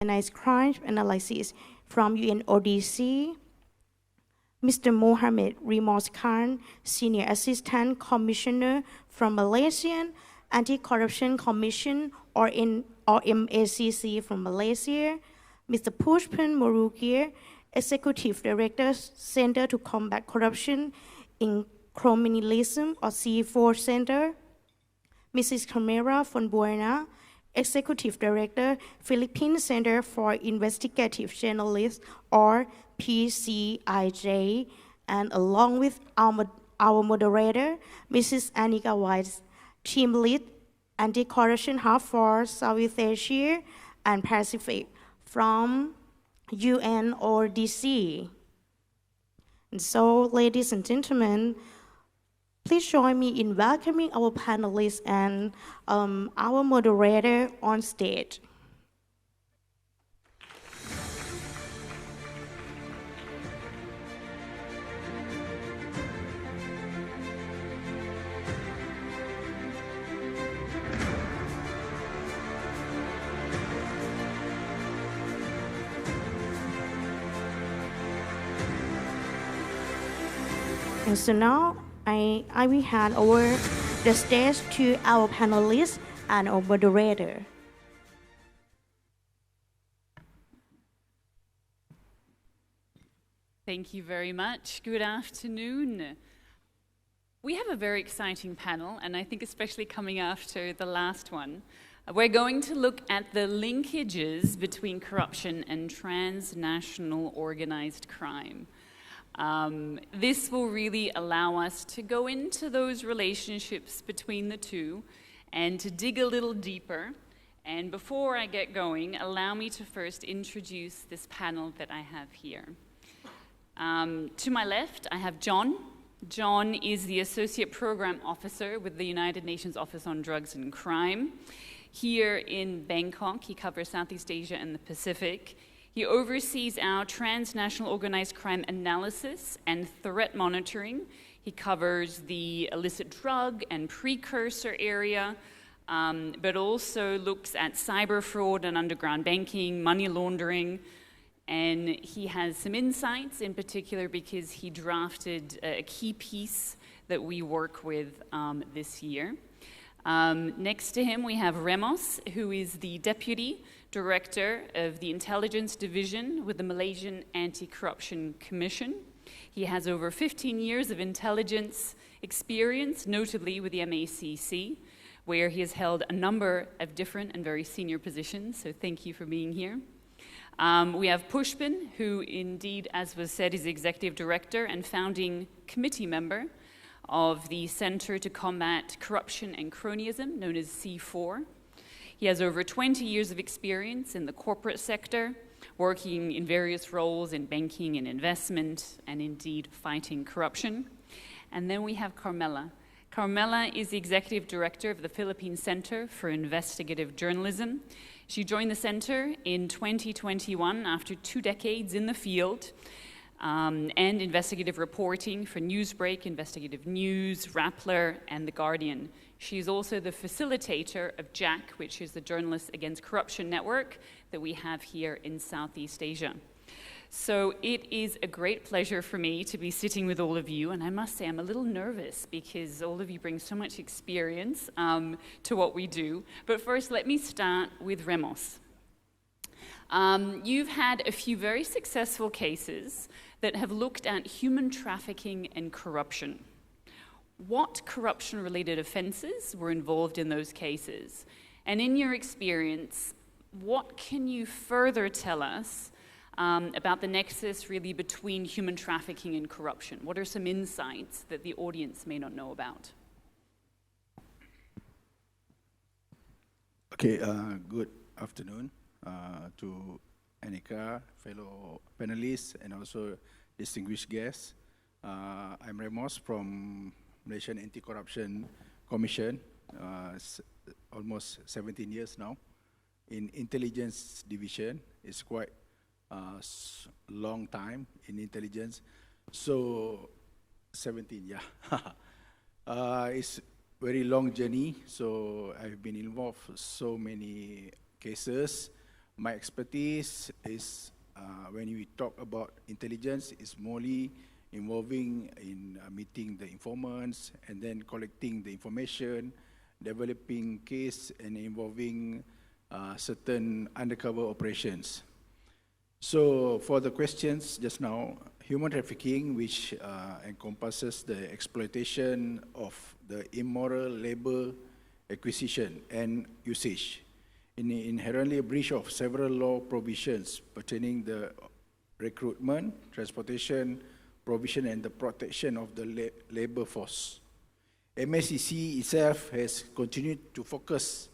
Organized Crime Analysis from UNODC, Mr. Mohamed Reemos Khan, Senior Assistant Commissioner from Malaysian Anti-Corruption Commission or MACC from Malaysia, Mr. Pushpan Murugiah, Executive Director, Center to Combat Corruption in Cronyism or C4 Center, Mrs. Carmela Fonbuena, Executive Director, Philippine Center for Investigative Journalists or PCIJ, and along with our moderator, Mrs. Annika Wythes, Team Lead, Anti-Corruption Hub for Southeast Asia and Pacific from UNODC. And so, ladies and gentlemen, please join me in welcoming our panelists and our moderator on stage. And so now, I will hand over the stage to our panelists and our moderator. Thank you very much. Good afternoon. We have a very exciting panel, and I think especially coming after the last one. We're going to look at the linkages between corruption and transnational organized crime. This will really allow us to go into those relationships between the two and to dig a little deeper. And before I get going, allow me to first introduce this panel that I have here. To my left, I have John. John is the Associate Program Officer with the United Nations Office on Drugs and Crime. Here in Bangkok, he covers Southeast Asia and the Pacific. He oversees our transnational organized crime analysis and threat monitoring. He covers the illicit drug and precursor area, but also looks at cyber fraud and underground banking, money laundering. And he has some insights in particular because he drafted a key piece that we work with this year. Next to him, we have Reemos, who is the Deputy Director of the Intelligence Division with the Malaysian Anti-Corruption Commission. He has over 15 years of intelligence experience, notably with the MACC, where he has held a number of different and very senior positions, so thank you for being here. We have Pushpan, who indeed, as was said, is Executive Director and founding committee member of the Center to Combat Corruption and Cronyism, known as C4. He has over 20 years of experience in the corporate sector, working in various roles in banking and investment, and indeed fighting corruption. And then we have Carmela. Carmela is the Executive Director of the Philippine Center for Investigative Journalism. She joined the center in 2021 after 2 decades in the field and investigative reporting for Newsbreak, Investigative News, Rappler, and The Guardian. She's also the facilitator of JAC, which is the Journalists Against Corruption network that we have here in Southeast Asia. So it is a great pleasure for me to be sitting with all of you, and I must say I'm a little nervous because all of you bring so much experience to what we do. But first, let me start with Reemos. You've had a few very successful cases that have looked at human trafficking and corruption. What corruption-related offenses were involved in those cases? And in your experience, what can you further tell us about the nexus really between human trafficking and corruption? What are some insights that the audience may not know about? Okay, good afternoon to Annika, fellow panelists, and also distinguished guests. I'm Reemos from Malaysian Anti-Corruption Commission, almost 17 years now. In intelligence division, it's quite long time in intelligence. So 17, yeah. It's very long journey. So I've been involved so many cases My expertise is when we talk about intelligence, is morely involving in meeting the informants and then collecting the information, developing case and involving certain undercover operations. So for the questions just now, human trafficking, which encompasses the exploitation of the immoral labor acquisition and usage, inherently a breach of several law provisions pertaining the recruitment, transportation, provision and the protection of the labor force. MACC itself has continued to focus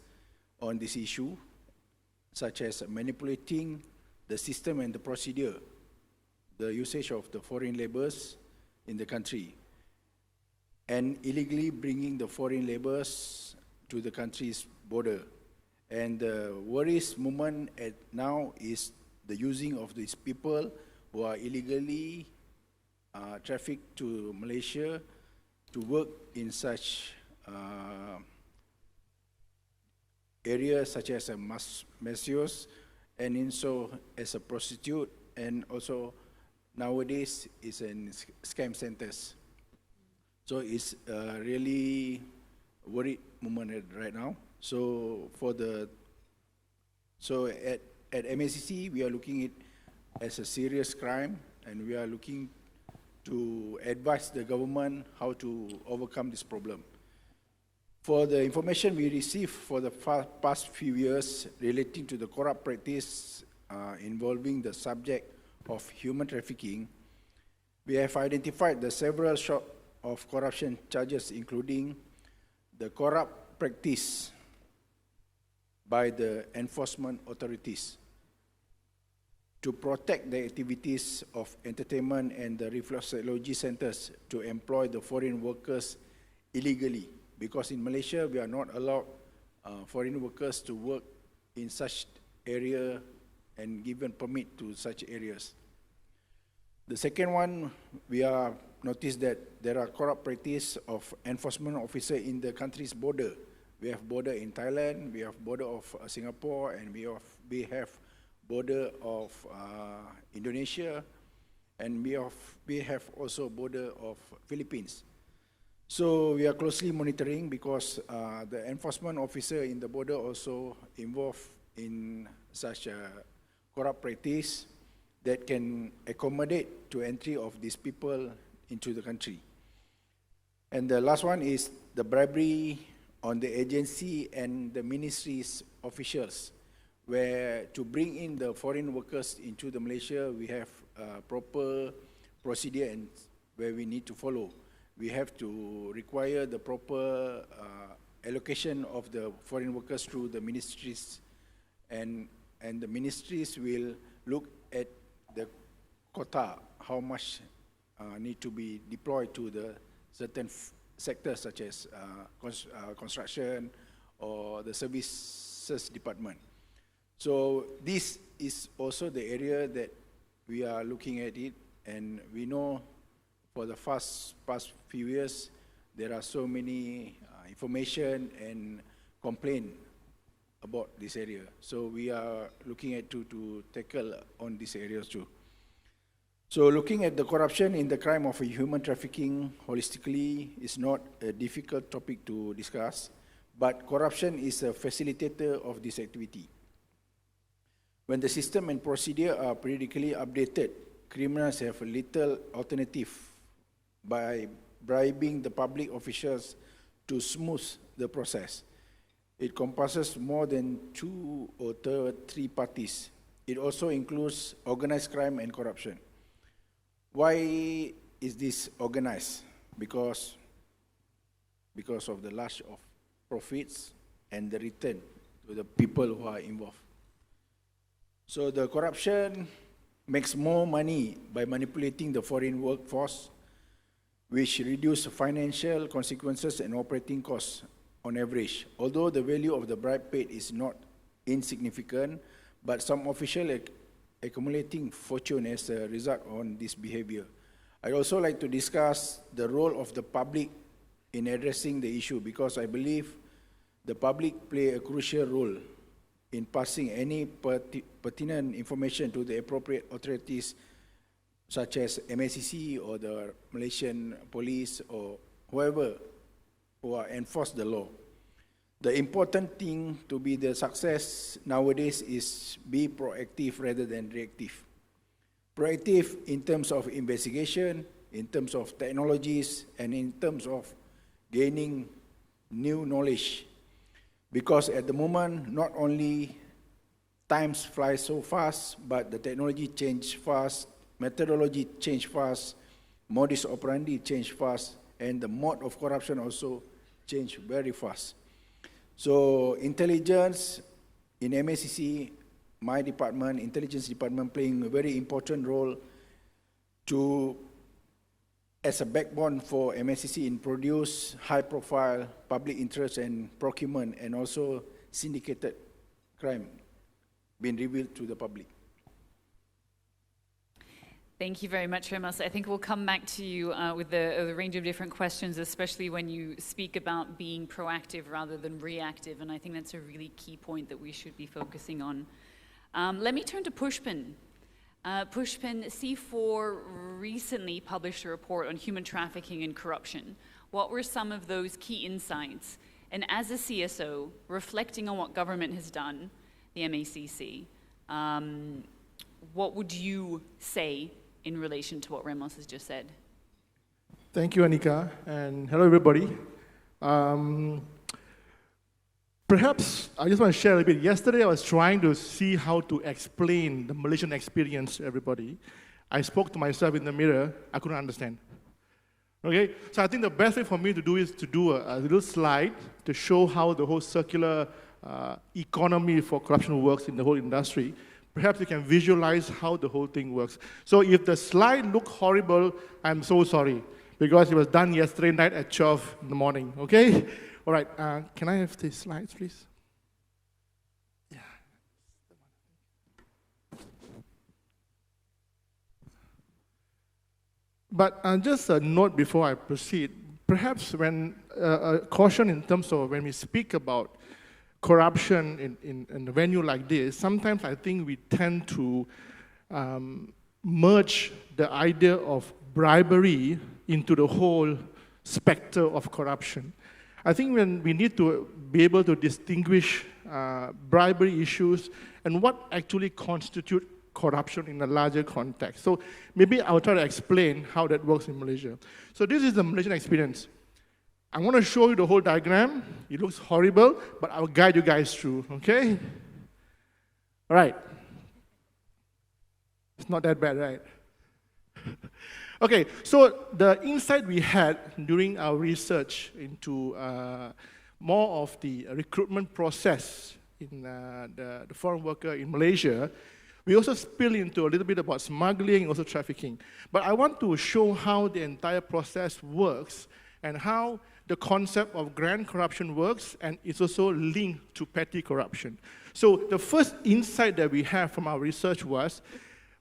on this issue, such as manipulating the system and the procedure, the usage of the foreign laborers in the country, and illegally bringing the foreign laborers to the country's border. And the worries moment at now is the using of these people who are illegally trafficked to Malaysia to work in such areas such as a masseurs and also as a prostitute, and also nowadays is in scam centers. So it's really worried moment right now. So at MACC we are looking at it as a serious crime, and we are looking to advise the government how to overcome this problem. For the information we received for the past few years relating to the corrupt practice involving the subject of human trafficking, we have identified the several of corruption charges, including the corrupt practice by the enforcement authorities to protect the activities of entertainment and the reflexology centers to employ the foreign workers illegally, because in Malaysia we are not allowed foreign workers to work in such area and given permit to such areas. The second one, we are noticed that there are corrupt practice of enforcement officer in the country's border. We have border in Thailand, we have border of Singapore, and we have border of Indonesia, and we have also border of Philippines. So we are closely monitoring, because the enforcement officer in the border also involved in such a corrupt practice that can accommodate to entry of these people into the country. And the last one is the bribery on the agency and the ministry's officials, where to bring in the foreign workers into the Malaysia, we have proper procedure and where we need to follow. We have to require the proper allocation of the foreign workers through the ministries, and the ministries will look at the quota, how much need to be deployed to the certain sectors such as construction or the services department. So this is also the area that we are looking at it, and we know for the past few years there are so many information and complaint about this area. So we are looking at to tackle on these areas too. So looking at the corruption in the crime of human trafficking holistically is not a difficult topic to discuss, but corruption is a facilitator of this activity. When the system and procedure are periodically updated, criminals have little alternative by bribing the public officials to smooth the process. It encompasses more than 2 or 3 parties. It also includes organized crime and corruption. Why is this organized? Because of the lack of profits and the return to the people who are involved. So the corruption makes more money by manipulating the foreign workforce, which reduce financial consequences and operating costs on average. Although the value of the bribe paid is not insignificant, but some officials accumulating fortune as a result on this behavior. I'd also like to discuss the role of the public in addressing the issue, because I believe the public play a crucial role in passing any pertinent information to the appropriate authorities, such as MACC or the Malaysian police or whoever who enforce the law. The important thing to be the success nowadays is be proactive rather than reactive. Proactive in terms of investigation, in terms of technologies, and in terms of gaining new knowledge. Because at the moment, not only times fly so fast, but the technology change fast, methodology change fast, modus operandi change fast, and the mode of corruption also change very fast. So intelligence in MACC, my department, intelligence department, playing a very important role as a backbone for MACC in produce high-profile public interest and procurement, and also syndicated crime being revealed to the public. Thank you very much, Reemos. I think we'll come back to you with a range of different questions, especially when you speak about being proactive rather than reactive, and I think that's a really key point that we should be focusing on. Let me turn to Pushpan. Pushpan, C4 recently published a report on human trafficking and corruption. What were some of those key insights? And as a CSO, reflecting on what government has done, the MACC, what would you say in relation to what Reemos has just said? Thank you, Annika, and hello, everybody. Perhaps I just want to share a little bit. Yesterday, I was trying to see how to explain the Malaysian experience to everybody. I spoke to myself in the mirror. I couldn't understand. Okay, so I think the best way for me to do is to do a little slide to show how the whole circular economy for corruption works in the whole industry. Perhaps you can visualize how the whole thing works. So if the slide looked horrible, I'm so sorry, because it was done yesterday night at 12 in the morning, okay? All right, can I have the slides, please? Yeah. But just a note before I proceed, perhaps when a caution in terms of when we speak about corruption in a venue like this, sometimes I think we tend to merge the idea of bribery into the whole specter of corruption. I think when we need to be able to distinguish bribery issues and what actually constitutes corruption in a larger context. So maybe I'll try to explain how that works in Malaysia. So this is the Malaysian experience. I'm going to show you the whole diagram. It looks horrible, but I'll guide you guys through, okay? All right. It's not that bad, right? Okay, so the insight we had during our research into more of the recruitment process in the foreign worker in Malaysia, we also spill into a little bit about smuggling and also trafficking. But I want to show how the entire process works and how the concept of grand corruption works, and it's also linked to petty corruption. So the first insight that we have from our research was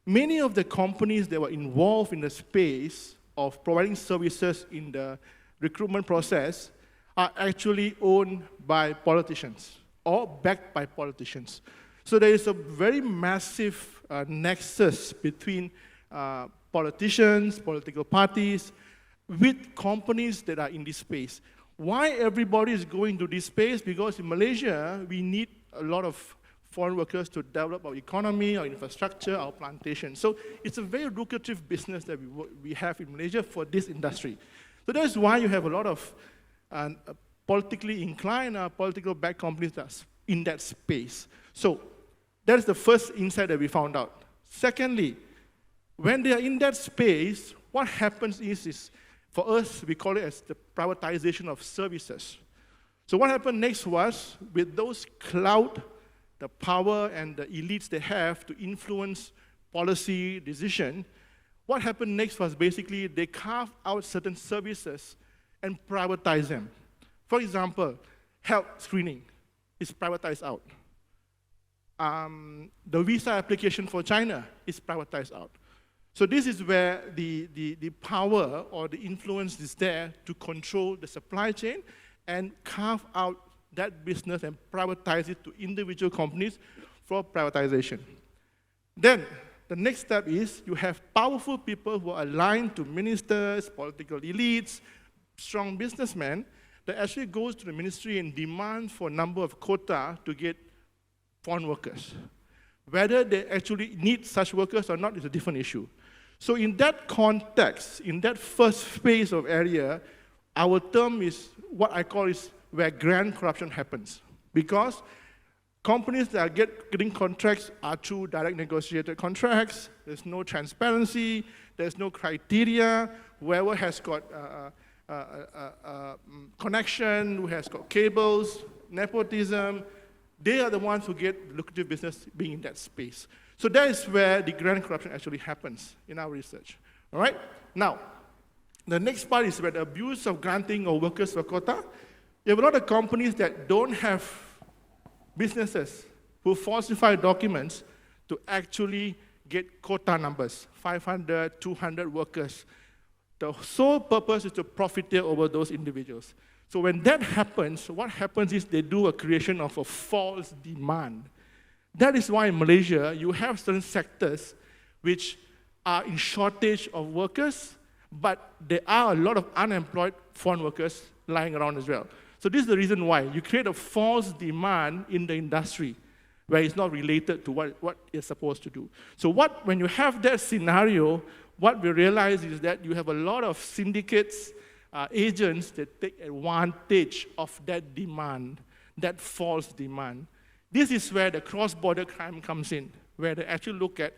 many of the companies that were involved in the space of providing services in the recruitment process are actually owned by politicians or backed by politicians. So there is a very massive nexus between politicians, political parties, with companies that are in this space. Why everybody is going to this space? Because in Malaysia, we need a lot of foreign workers to develop our economy, our infrastructure, our plantation. So it's a very lucrative business that we have in Malaysia for this industry. So that's why you have a lot of politically inclined, political backed companies that's in that space. So that's the first insight that we found out. Secondly, when they are in that space, what happens is for us, we call it as the privatization of services. So what happened next was, with those clout, the power and the elites they have to influence policy decision, what happened next was basically they carved out certain services and privatize them. For example, health screening is privatized out. The visa application for China is privatized out. So this is where the power or the influence is there to control the supply chain and carve out that business and privatize it to individual companies for privatization. Then, the next step is you have powerful people who are aligned to ministers, political elites, strong businessmen that actually goes to the ministry and demand for a number of quota to get foreign workers. Whether they actually need such workers or not is a different issue. So in that context, in that first phase of area, our term is what I call is where grand corruption happens. Because companies that are getting contracts are through direct negotiated contracts. There's no transparency. There's no criteria. Whoever has got connection, who has got cables, nepotism, they are the ones who get lucrative business being in that space. So that is where the grand corruption actually happens in our research. All right? Now, the next part is where the abuse of granting of workers for quota. You have a lot of companies that don't have businesses who falsify documents to actually get quota numbers, 500, 200 workers. The sole purpose is to profiteer over those individuals. So when that happens, what happens is they do a creation of a false demand. That is why in Malaysia, you have certain sectors which are in shortage of workers, but there are a lot of unemployed foreign workers lying around as well. So this is the reason why. You create a false demand in the industry where it's not related to what it's supposed to do. So when you have that scenario, what we realize is that you have a lot of syndicates, agents that take advantage of that demand, that false demand. This is where the cross-border crime comes in, where they actually look at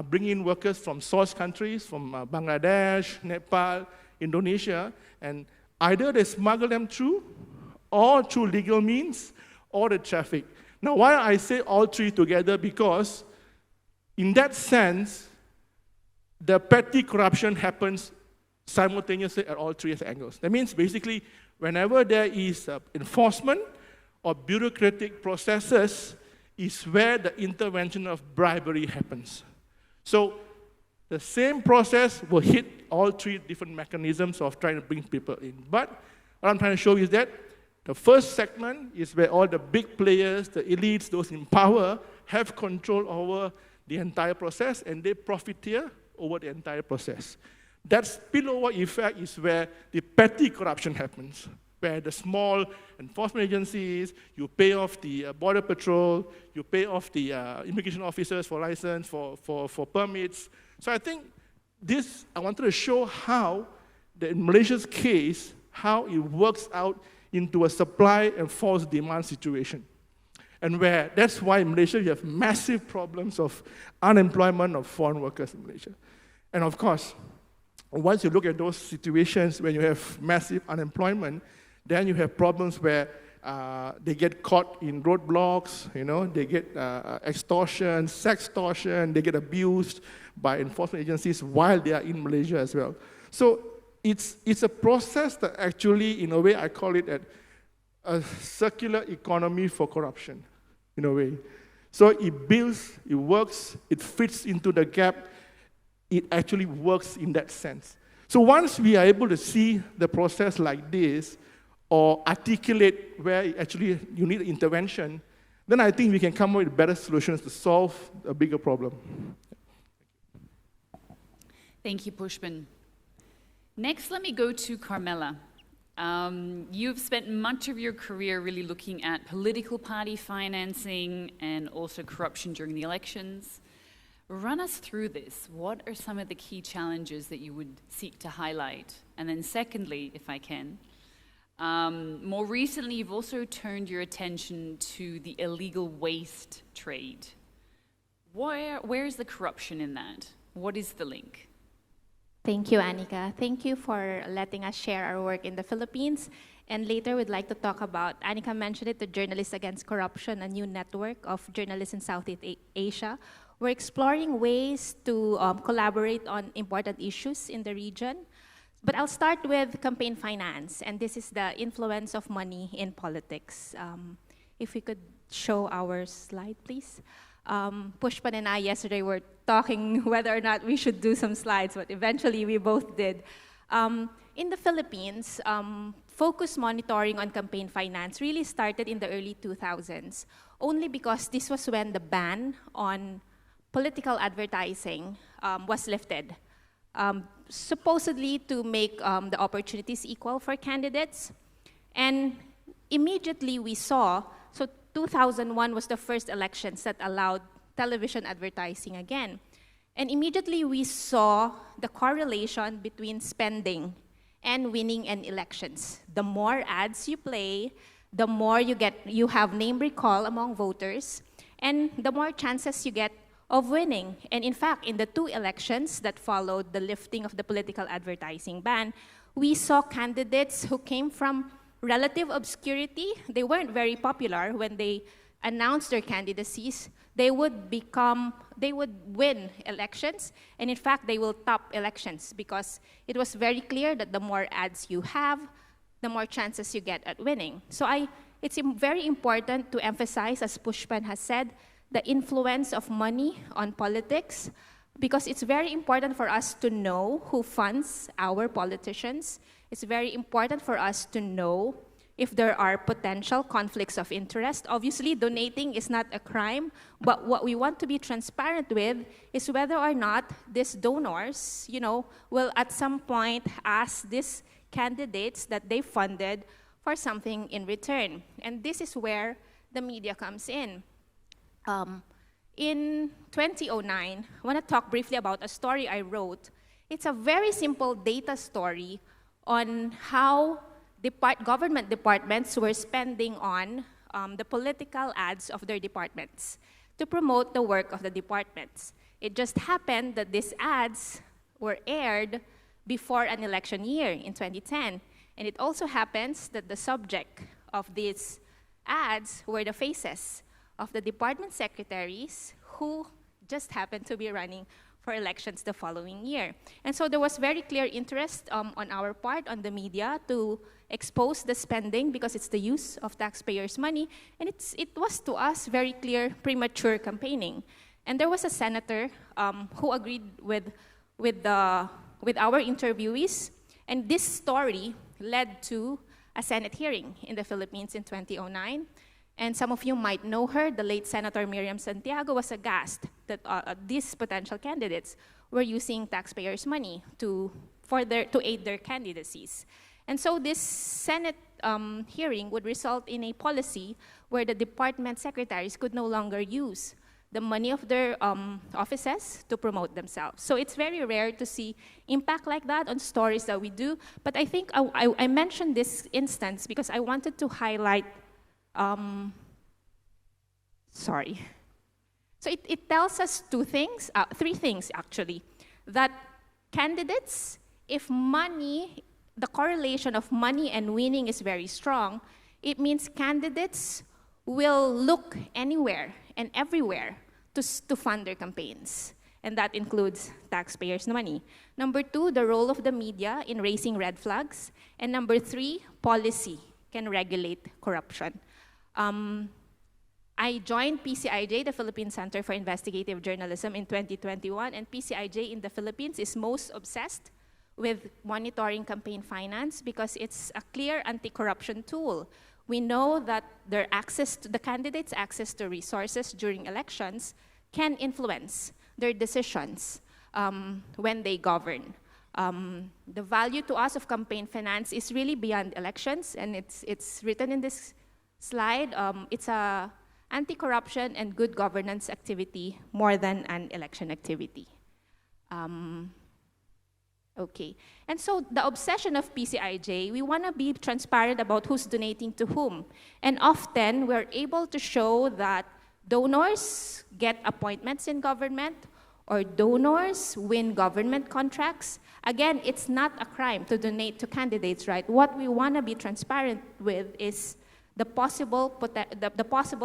bringing in workers from source countries, from Bangladesh, Nepal, Indonesia, and either they smuggle them through, or through legal means, or the traffic. Now, why I say all three together? Because in that sense, the petty corruption happens simultaneously at all three angles. That means basically, whenever there is enforcement or bureaucratic processes, is where the intervention of bribery happens. So the same process will hit all three different mechanisms of trying to bring people in. But what I'm trying to show is that the first segment is where all the big players, the elites, those in power, have control over the entire process, and they profiteer over the entire process. That spillover effect is where the petty corruption happens, where the small enforcement agencies, you pay off the border patrol, you pay off the immigration officers for license, for permits. So I think I wanted to show how, in Malaysia's case, how it works out into a supply and false demand situation. And that's why in Malaysia you have massive problems of unemployment of foreign workers in Malaysia. And of course, once you look at those situations where you have massive unemployment, then you have problems where they get caught in roadblocks, they get extortion, sextortion, they get abused by enforcement agencies while they are in Malaysia as well. So it's a process that actually, in a way, I call it a circular economy for corruption, in a way. So it builds, it works, it fits into the gap, it actually works in that sense. So once we are able to see the process like this, or articulate where actually you need intervention, then I think we can come up with better solutions to solve a bigger problem. Thank you, Pushpan. Next, let me go to Carmela. You've spent much of your career really looking at political party financing and also corruption during the elections. Run us through this. What are some of the key challenges that you would seek to highlight? And then secondly, if I can, more recently, you've also turned your attention to the illegal waste trade. Where is the corruption in that? What is the link? Thank you, Annika. Thank you for letting us share our work in the Philippines. And later, we'd like to talk about, Annika mentioned it, the Journalists Against Corruption, a new network of journalists in Southeast Asia. We're exploring ways to collaborate on important issues in the region. But I'll start with campaign finance, and this is the influence of money in politics. If we could show our slide, please. Pushpan and I yesterday were talking whether or not we should do some slides, but eventually we both did. In the Philippines, focused monitoring on campaign finance really started in the early 2000s, only because this was when the ban on political advertising was lifted, supposedly to make the opportunities equal for candidates. And immediately we saw, so 2001 was the first elections that allowed television advertising again. And immediately we saw the correlation between spending and winning in elections. The more ads you play, the more you have name recall among voters, and the more chances you get of winning. And in fact, in the 2 elections that followed the lifting of the political advertising ban, we saw candidates who came from relative obscurity. They weren't very popular when they announced their candidacies. They would win elections, and in fact, they will top elections because it was very clear that the more ads you have, the more chances you get at winning. So it's very important to emphasize, as Pushpan has said, the influence of money on politics, because it's very important for us to know who funds our politicians. It's very important for us to know if there are potential conflicts of interest. Obviously, donating is not a crime, but what we want to be transparent with is whether or not these donors, will at some point ask these candidates that they funded for something in return. And this is where the media comes in. In 2009, I want to talk briefly about a story I wrote. It's a very simple data story on how government departments were spending on the political ads of their departments to promote the work of the departments. It just happened that these ads were aired before an election year in 2010. And it also happens that the subject of these ads were the faces of the department secretaries who just happened to be running for elections the following year. And so there was very clear interest on our part, on the media, to expose the spending because it's the use of taxpayers' money. And it was to us very clear premature campaigning. And there was a senator who agreed with our interviewees. And this story led to a Senate hearing in the Philippines in 2009. And some of you might know her. The late Senator Miriam Santiago was aghast that these potential candidates were using taxpayers' money to aid their candidacies. And so this Senate hearing would result in a policy where the department secretaries could no longer use the money of their offices to promote themselves. So it's very rare to see impact like that on stories that we do. But I think I mentioned this instance because I wanted to highlight. So it tells us three things actually, that candidates, if the correlation of money and winning is very strong, it means candidates will look anywhere and everywhere to fund their campaigns. And that includes taxpayers' money. Number 2, the role of the media in raising red flags. And number 3, policy can regulate corruption. I joined PCIJ, the Philippine Center for Investigative Journalism, in 2021, and PCIJ in the Philippines is most obsessed with monitoring campaign finance because it's a clear anti-corruption tool. We know that the candidates' access to resources during elections can influence their decisions when they govern. The value to us of campaign finance is really beyond elections, and it's written in this slide. It's a anti-corruption and good governance activity more than an election activity. Okay, and so the obsession of PCIJ, we want to be transparent about who's donating to whom. And often we're able to show that donors get appointments in government or donors win government contracts. Again, it's not a crime to donate to candidates, right? What we want to be transparent with is the possible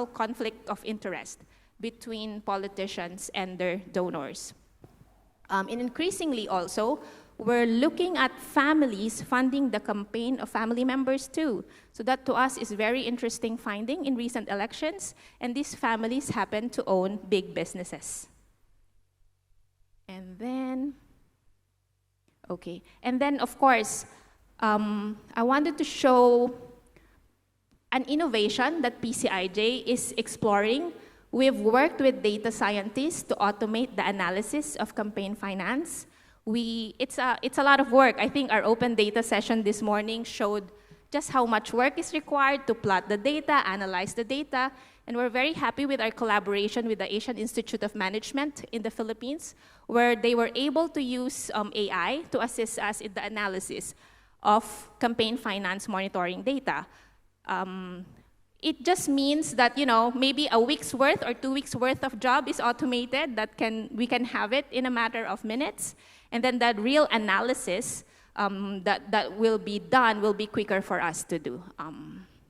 conflict of interest between politicians and their donors. And increasingly also, we're looking at families funding the campaign of family members too. So that to us is very interesting finding in recent elections, and these families happen to own big businesses. And then of course, I wanted to show an innovation that PCIJ is exploring. We've worked with data scientists to automate the analysis of campaign finance. It's a lot of work. I think our open data session this morning showed just how much work is required to plot the data, analyze the data, and we're very happy with our collaboration with the Asian Institute of Management in the Philippines, where they were able to use AI to assist us in the analysis of campaign finance monitoring data. It just means that, maybe a week's worth or 2 weeks' worth of job is automated, we can have it in a matter of minutes, and then that real analysis that will be done will be quicker for us to do.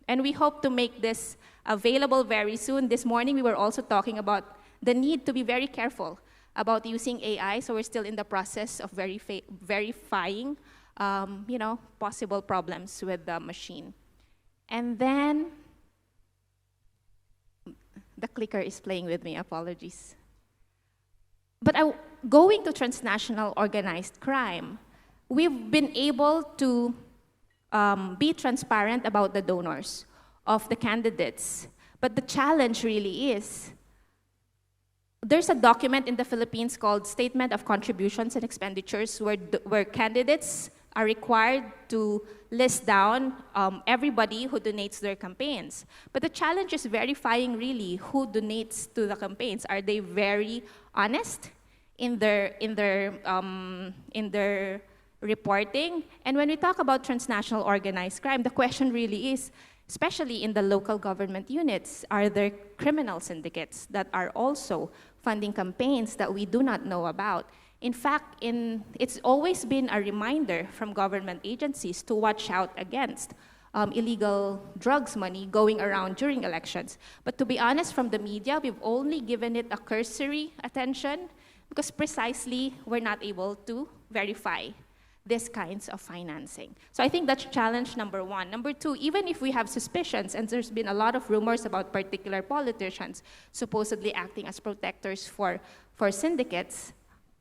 And we hope to make this available very soon. This morning, we were also talking about the need to be very careful about using AI, so we're still in the process of verifying, possible problems with the machine. And then, the clicker is playing with me, apologies. But going to transnational organized crime, we've been able to be transparent about the donors of the candidates. But the challenge really is, there's a document in the Philippines called Statement of Contributions and Expenditures where candidates are required to list down everybody who donates to their campaigns. But the challenge is verifying really who donates to the campaigns. Are they very honest in their reporting? And when we talk about transnational organized crime, the question really is, especially in the local government units, are there criminal syndicates that are also funding campaigns that we do not know about? In fact, it's always been a reminder from government agencies to watch out against illegal drugs money going around during elections. But to be honest, from the media, we've only given it a cursory attention because precisely we're not able to verify these kinds of financing. So I think that's challenge number one. Number two, even if we have suspicions, and there's been a lot of rumors about particular politicians supposedly acting as protectors for syndicates,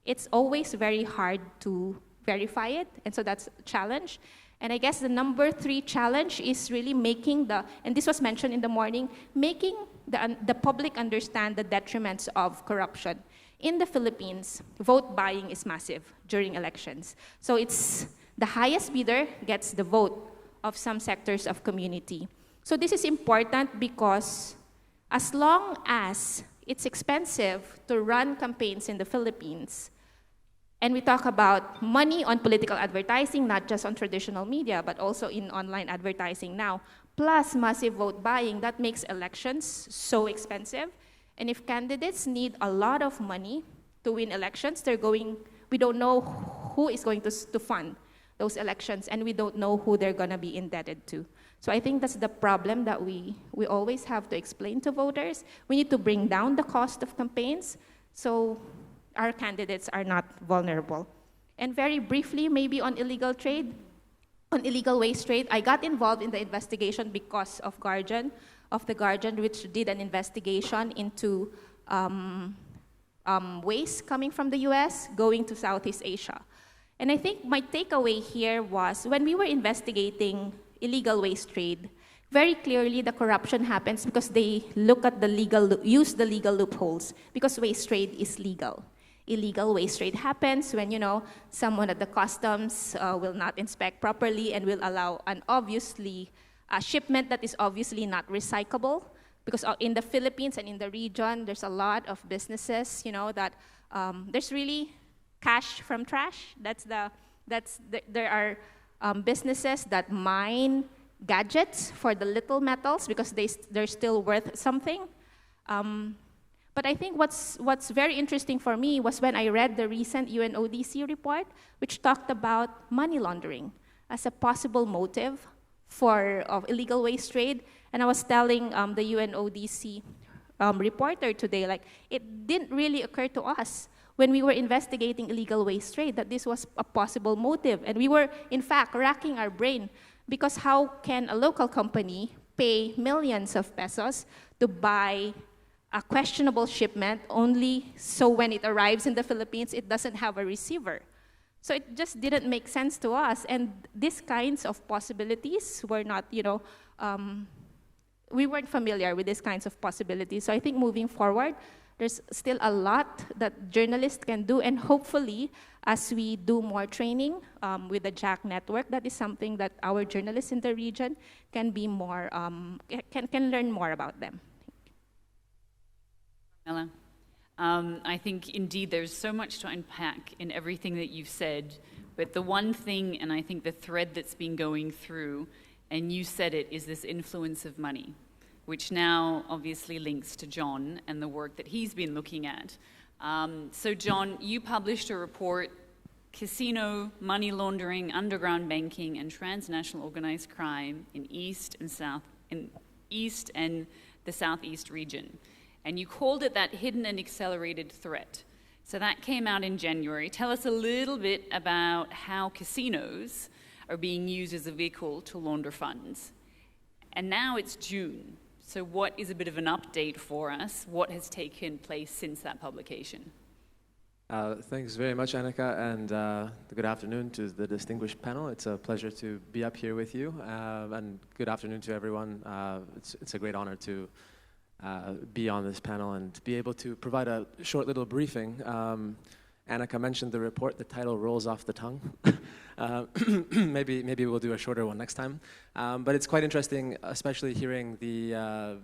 it's always very hard to verify it, and so that's a challenge. And I guess the number three challenge is really making and this was mentioned in the morning, making the public understand the detriments of corruption. In the Philippines, vote buying is massive during elections. So it's the highest bidder gets the vote of some sectors of community. So this is important because as long as it's expensive to run campaigns in the Philippines, and we talk about money on political advertising, not just on traditional media, but also in online advertising now, plus massive vote buying, that makes elections so expensive. And if candidates need a lot of money to win elections, we don't know who is going to fund those elections, and we don't know who they're going to be indebted to. So I think that's the problem that we always have to explain to voters. We need to bring down the cost of campaigns so our candidates are not vulnerable. And very briefly, maybe on illegal trade, on illegal waste trade, I got involved in the investigation because of the Guardian, which did an investigation into waste coming from the US going to Southeast Asia. And I think my takeaway here was when we were investigating illegal waste trade, very clearly the corruption happens because they use the legal loopholes because waste trade is legal. Illegal waste trade happens when, someone at the customs will not inspect properly and will allow a shipment that is obviously not recyclable, because in the Philippines and in the region, there's a lot of businesses, that there's really cash from trash. There are businesses that mine gadgets for the little metals because they're still worth something. But I think what's very interesting for me was when I read the recent UNODC report, which talked about money laundering as a possible motive of illegal waste trade. And I was telling the UNODC reporter today, it didn't really occur to us when we were investigating illegal waste trade that this was a possible motive. And we were, in fact, racking our brain because how can a local company pay millions of pesos to buy a questionable shipment only so when it arrives in the Philippines, it doesn't have a receiver? So it just didn't make sense to us. And these kinds of possibilities were not, we weren't familiar with these kinds of possibilities. So I think moving forward, there's still a lot that journalists can do, and hopefully, as we do more training with the JAC network, that is something that our journalists in the region can be more, can learn more about them. Carmela, I think indeed there's so much to unpack in everything that you've said, but the one thing, and I think the thread that's been going through, and you said it, is this influence of money, which now obviously links to John and the work that he's been looking at. So John, you published a report, Casino, Money Laundering, Underground Banking, and Transnational Organized Crime in East and the Southeast region. And you called it that hidden and accelerated threat. So that came out in January. Tell us a little bit about how casinos are being used as a vehicle to launder funds. And now it's June. So what is a bit of an update for us? What has taken place since that publication? Thanks very much, Annika, and good afternoon to the distinguished panel. It's a pleasure to be up here with you, and good afternoon to everyone. It's a great honor to be on this panel and be able to provide a short little briefing. Annika mentioned the report. The title rolls off the tongue. Maybe we'll do a shorter one next time. But it's quite interesting, especially hearing the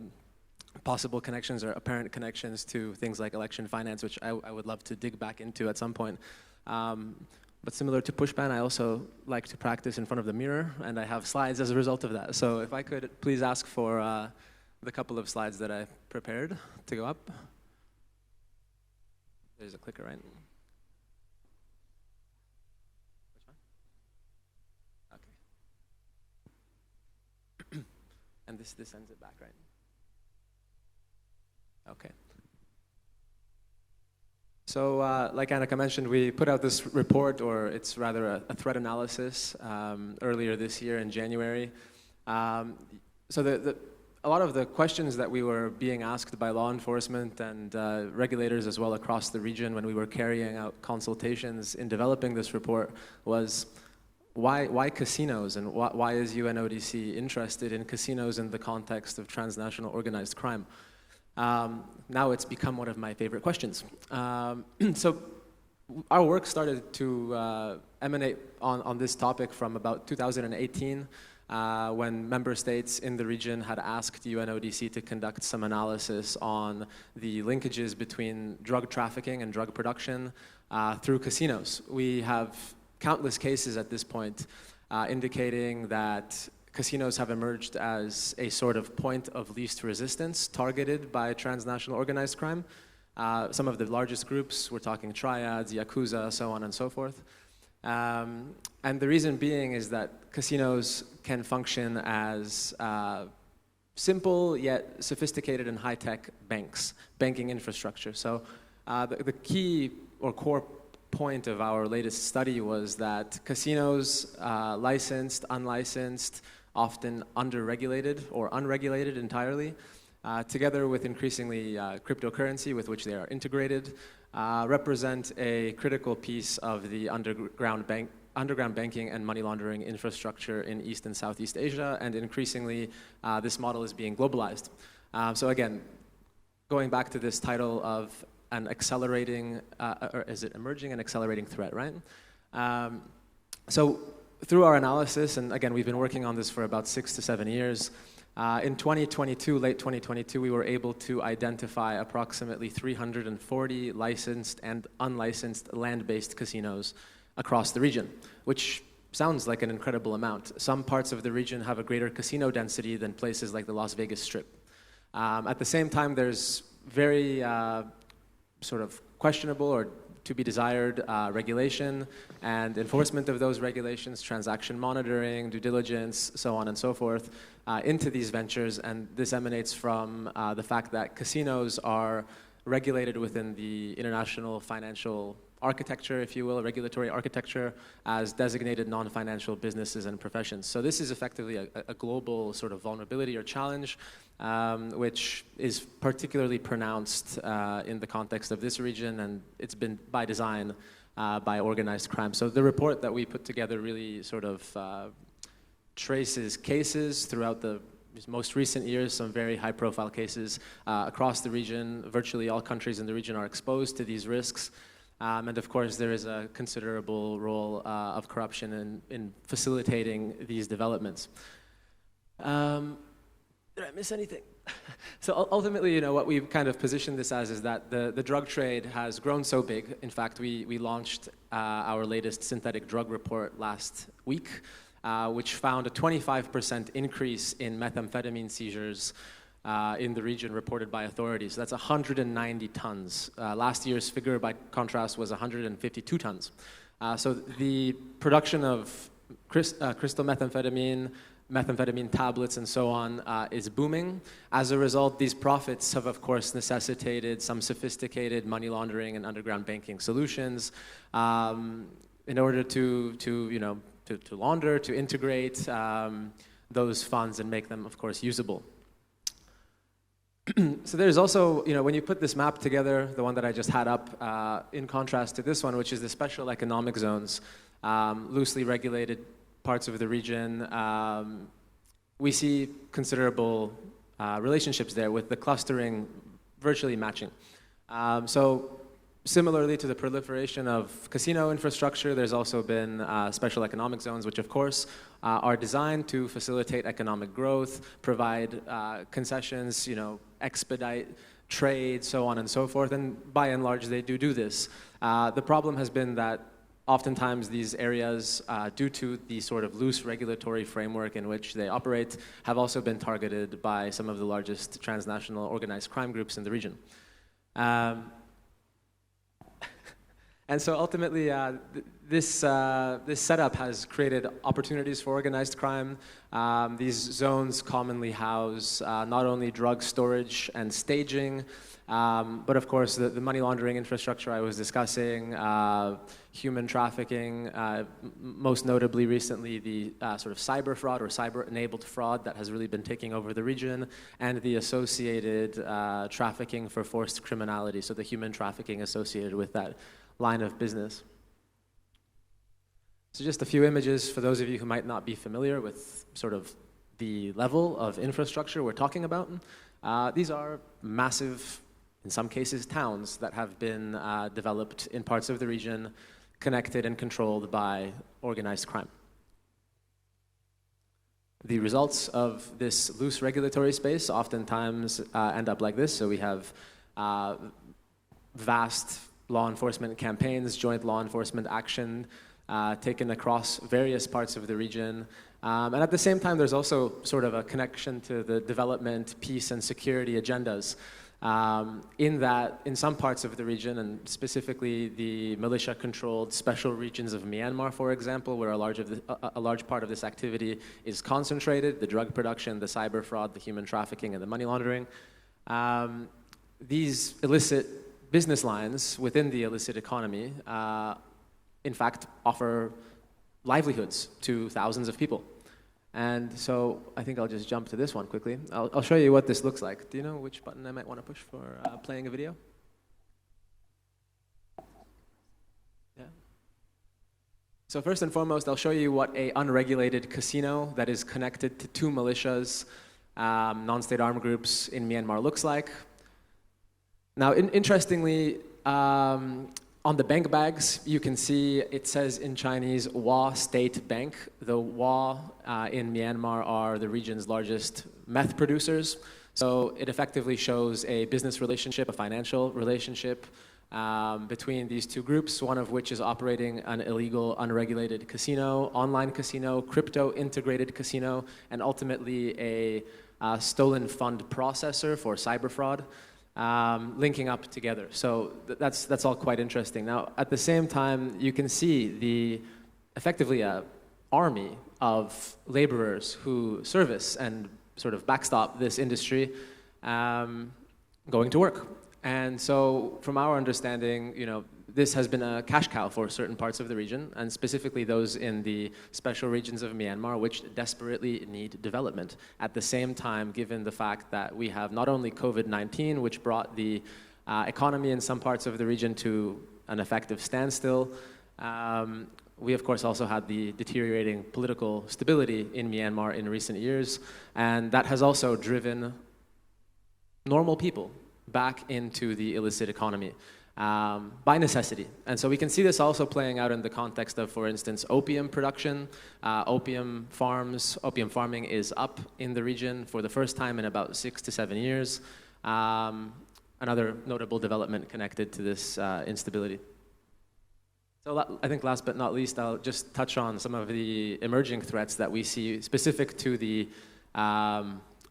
possible connections or apparent connections to things like election finance, which I would love to dig back into at some point. But similar to Pushpan, I also like to practice in front of the mirror, and I have slides as a result of that. So if I could please ask for the couple of slides that I prepared to go up. There's a clicker, right? And this sends it back, right? Okay. So, like Annika mentioned, we put out this report, or it's rather a threat analysis, earlier this year in January. So a lot of the questions that we were being asked by law enforcement and regulators as well across the region when we were carrying out consultations in developing this report was, why casinos, and why is UNODC interested in casinos in the context of transnational organized crime? Now it's become one of my favorite questions. So our work started to emanate on this topic from about 2018, when member states in the region had asked UNODC to conduct some analysis on the linkages between drug trafficking and drug production through casinos. We have countless cases at this point indicating that casinos have emerged as a sort of point of least resistance targeted by transnational organized crime. Some of the largest groups, we're talking triads, yakuza, so on and so forth. And the reason being is that casinos can function as simple yet sophisticated and high-tech banking infrastructure. So the key or core point of our latest study was that casinos, licensed, unlicensed, often under-regulated or unregulated entirely, together with increasingly cryptocurrency with which they are integrated, represent a critical piece of the underground banking and money laundering infrastructure in East and Southeast Asia, and increasingly this model is being globalized. So again, going back to this title of an accelerating, or is it emerging and accelerating threat, right? So through our analysis, and again, we've been working on this for about 6 to 7 years, in 2022, late 2022, we were able to identify approximately 340 licensed and unlicensed land-based casinos across the region, which sounds like an incredible amount. Some parts of the region have a greater casino density than places like the Las Vegas Strip. At the same time, there's very sort of questionable or to be desired regulation and enforcement of those regulations, transaction monitoring, due diligence, so on and so forth, into these ventures. And this emanates from the fact that casinos are regulated within the international financial architecture, if you will, regulatory architecture, as designated non-financial businesses and professions. So this is effectively a global sort of vulnerability or challenge, which is particularly pronounced in the context of this region, and it's been by design by organized crime. So the report that we put together really sort of traces cases throughout the most recent years, some very high-profile cases across the region. Virtually all countries in the region are exposed to these risks. And of course, there is a considerable role of corruption in facilitating these developments. Did I miss anything? So ultimately, what we've kind of positioned this as is that the drug trade has grown so big. In fact, we launched our latest synthetic drug report last week, which found a 25% increase in methamphetamine seizures in the region reported by authorities. So that's 190 tons. Last year's figure, by contrast, was 152 tons. So the production of crystal methamphetamine, methamphetamine tablets, and so on is booming. As a result, these profits have, of course, necessitated some sophisticated money laundering and underground banking solutions in order to launder, to integrate those funds and make them, of course, usable. So there's also, when you put this map together, the one that I just had up, in contrast to this one, which is the special economic zones, loosely regulated parts of the region, we see considerable relationships there with the clustering virtually matching. So similarly to the proliferation of casino infrastructure, there's also been special economic zones, which of course are designed to facilitate economic growth, provide concessions, expedite trade, so on and so forth, and by and large they do this. The problem has been that oftentimes these areas, due to the sort of loose regulatory framework in which they operate, have also been targeted by some of the largest transnational organized crime groups in the region. And so ultimately, this setup has created opportunities for organized crime. These zones commonly house not only drug storage and staging, but of course the money laundering infrastructure I was discussing, human trafficking, most notably recently the sort of cyber fraud or cyber-enabled fraud that has really been taking over the region, and the associated trafficking for forced criminality, so the human trafficking associated with that line of business. So just a few images for those of you who might not be familiar with sort of the level of infrastructure we're talking about. These are massive, in some cases, towns that have been developed in parts of the region, connected and controlled by organized crime. The results of this loose regulatory space oftentimes end up like this. So we have vast law enforcement campaigns, joint law enforcement action taken across various parts of the region. And at the same time, there's also sort of a connection to the development, peace, and security agendas. In that, in some parts of the region, and specifically the militia-controlled special regions of Myanmar, for example, where a large part of this activity is concentrated, the drug production, the cyber fraud, the human trafficking, and the money laundering, these illicit business lines within the illicit economy, in fact, offer livelihoods to thousands of people. And so I think I'll just jump to this one quickly. I'll show you what this looks like. Do you know which button I might want to push for playing a video? Yeah. So first and foremost, I'll show you what an unregulated casino that is connected to two militias, non-state armed groups in Myanmar looks like. Now, interestingly, on the bank bags, you can see it says in Chinese, Wa State Bank. The Wa in Myanmar are the region's largest meth producers. So it effectively shows a business relationship, a financial relationship between these two groups, one of which is operating an illegal, unregulated casino, online casino, crypto-integrated casino, and ultimately a stolen fund processor for cyber fraud. Linking up together. So that's all quite interesting. Now, at the same time, you can see effectively an army of laborers who service and sort of backstop this industry going to work. And so from our understanding, this has been a cash cow for certain parts of the region, and specifically those in the special regions of Myanmar, which desperately need development. At the same time, given the fact that we have not only COVID-19, which brought the economy in some parts of the region to an effective standstill. We, of course, also had the deteriorating political stability in Myanmar in recent years, and that has also driven normal people back into the illicit economy by necessity. And so we can see this also playing out in the context of, for instance, opium production. Opium farming is up in the region for the first time in about 6 to 7 years. Another notable development connected to this instability. So I think last but not least, I'll just touch on some of the emerging threats that we see specific to the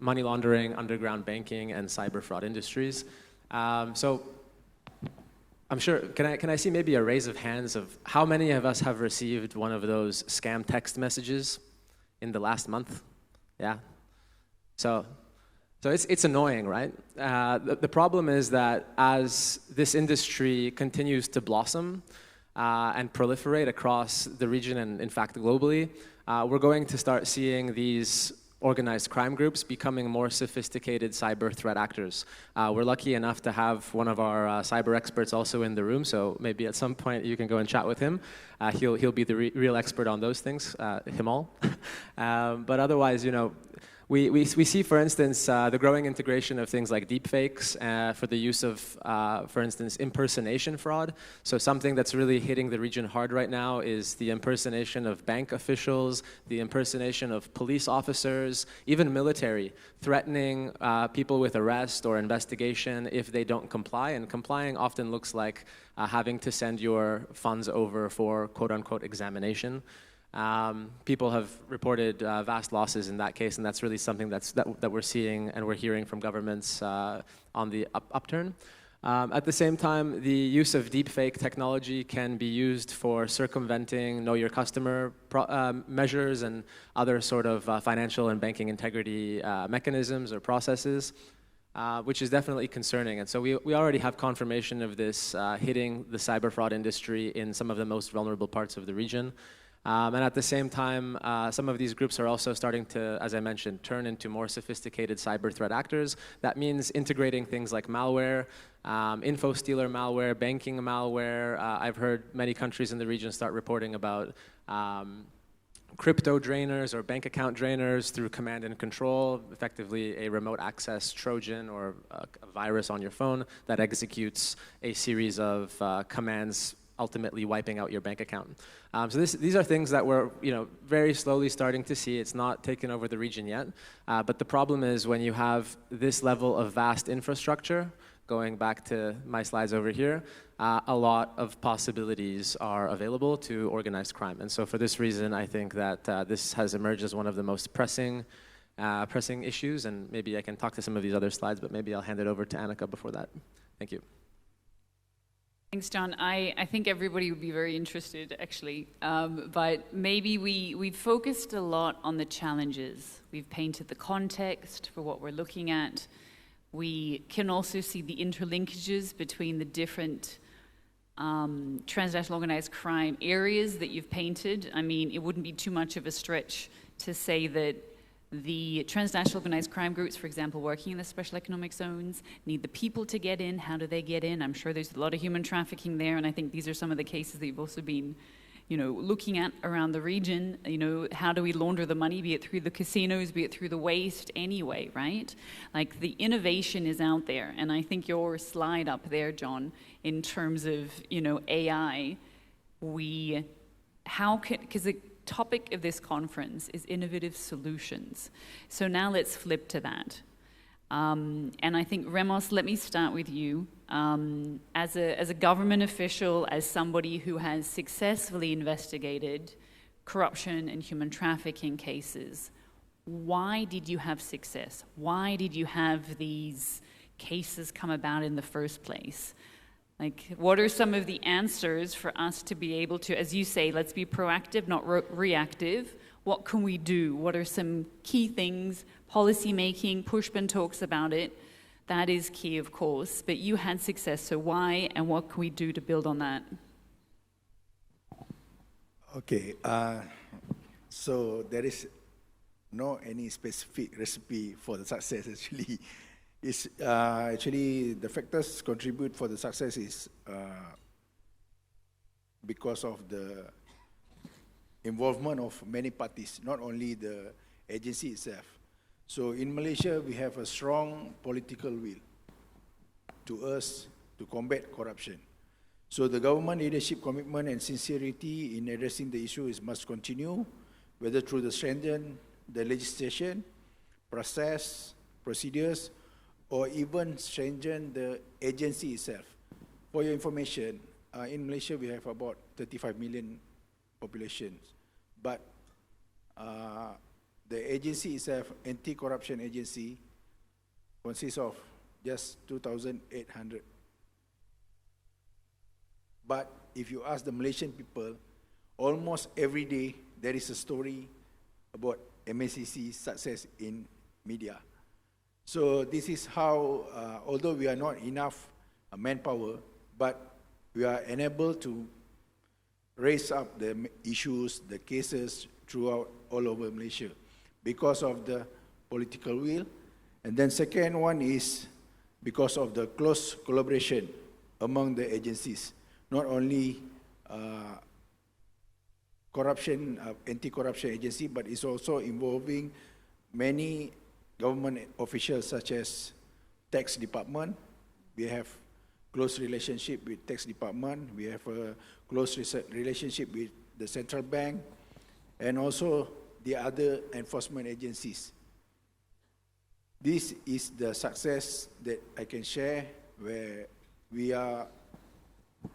money laundering, underground banking, and cyber fraud industries. So I'm sure, can I see maybe a raise of hands of how many of us have received one of those scam text messages in the last month? Yeah? So it's annoying, right? The problem is that as this industry continues to blossom and proliferate across the region and, in fact, globally, we're going to start seeing these organized crime groups becoming more sophisticated cyber threat actors. We're lucky enough to have one of our cyber experts also in the room, so maybe at some point you can go and chat with him. He'll be the real expert on those things, Himal. But otherwise, you know, we see, for instance, the growing integration of things like deepfakes for the use of, for instance, impersonation fraud. So something that's really hitting the region hard right now is the impersonation of bank officials, the impersonation of police officers, even military, threatening people with arrest or investigation if they don't comply. And complying often looks like having to send your funds over for quote-unquote examination. People have reported vast losses in that case, and that's really something that we're seeing and we're hearing from governments on the upturn. At the same time, the use of deepfake technology can be used for circumventing know your customer measures and other sort of financial and banking integrity mechanisms or processes, which is definitely concerning. And so we already have confirmation of this hitting the cyber fraud industry in some of the most vulnerable parts of the region. And at the same time, some of these groups are also starting to, as I mentioned, turn into more sophisticated cyber threat actors. That means integrating things like malware, info stealer malware, banking malware. I've heard many countries in the region start reporting about crypto drainers or bank account drainers through command and control, effectively a remote access Trojan or a virus on your phone that executes a series of commands ultimately wiping out your bank account. So these are things that we're very slowly starting to see. It's not taken over the region yet. But the problem is when you have this level of vast infrastructure, going back to my slides over here, a lot of possibilities are available to organized crime. And so for this reason, I think that this has emerged as one of the most pressing issues. And maybe I can talk to some of these other slides, but maybe I'll hand it over to Annika before that. Thank you. Thanks, John. I think everybody would be very interested, actually. But maybe we've focused a lot on the challenges. We've painted the context for what we're looking at. We can also see the interlinkages between the different transnational organized crime areas that you've painted. I mean, it wouldn't be too much of a stretch to say that the transnational organized crime groups, for example, working in the special economic zones, need the people to get in. How do they get in? I'm sure there's a lot of human trafficking there, and I think these are some of the cases that you've also been, looking at around the region. How do we launder the money, be it through the casinos, be it through the waste, anyway, right? Like, the innovation is out there, and I think your slide up there, John, in terms of, AI, because the topic of this conference is innovative solutions. So now let's flip to that. And I think, Reemos, let me start with you. As a government official, as somebody who has successfully investigated corruption and human trafficking cases, why did you have success? Why did you have these cases come about in the first place? Like, what are some of the answers for us to be able to, as you say, let's be proactive, not reactive? What can we do? What are some key things? Policy making, Pushpan talks about it. That is key, of course. But you had success, so why, and what can we do to build on that? Okay, so there is no any specific recipe for the success, actually. It's actually the factors contribute for the success is because of the involvement of many parties, not only the agency itself. So in Malaysia, we have a strong political will to combat corruption. So the government leadership commitment and sincerity in addressing the issue must continue, whether through the strengthen the legislation, process, procedures, or even strengthen the agency itself. For your information, in Malaysia we have about 35 million populations, but the agency itself, anti-corruption agency, consists of just 2,800. But if you ask the Malaysian people, almost every day there is a story about MACC's success in media. So this is how, although we are not enough manpower, but we are enabled to raise up the issues, the cases throughout all over Malaysia because of the political will. And then second one is because of the close collaboration among the agencies, not only anti-corruption agency, but it's also involving many government officials such as tax department. We have close relationship with tax department. We have a close relationship with the central bank and also the other enforcement agencies. This is the success that I can share where we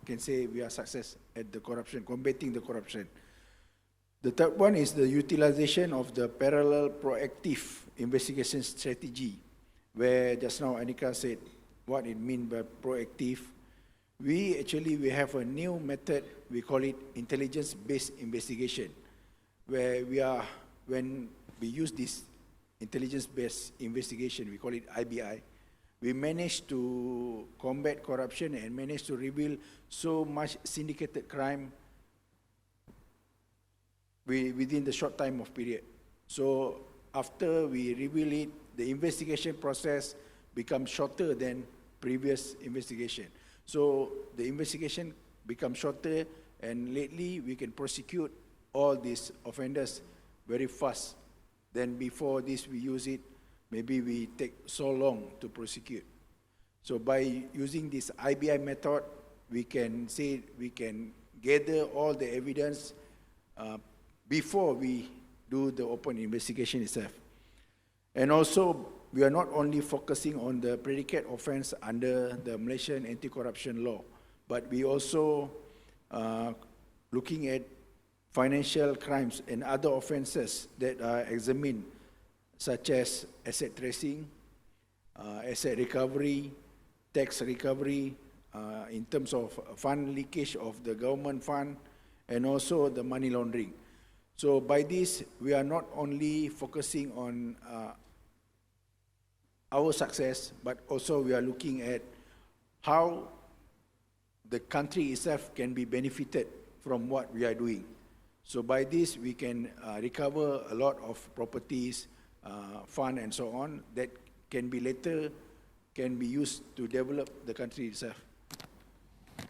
can say we are success at the corruption, combating the corruption. The third one is the utilization of the parallel proactive investigation strategy, where just now Annika said what it means by proactive. We have a new method, we call it intelligence-based investigation, where when we use this intelligence-based investigation, we call it IBI, we managed to combat corruption and managed to reveal so much syndicated crime within the short time of period. So after we reveal it, the investigation process becomes shorter than previous investigation. So the investigation becomes shorter, and lately we can prosecute all these offenders very fast. Then before this we use it, maybe we take so long to prosecute. So by using this IBI method, we can gather all the evidence before we do the open investigation itself. And also, we are not only focusing on the predicate offense under the Malaysian anti-corruption law, but we also looking at financial crimes and other offenses that are examined, such as asset tracing, asset recovery, tax recovery, in terms of fund leakage of the government fund, and also the money laundering. So by this, we are not only focusing on our success, but also we are looking at how the country itself can be benefited from what we are doing. So by this, we can recover a lot of properties, fund and so on, that can be used to develop the country itself.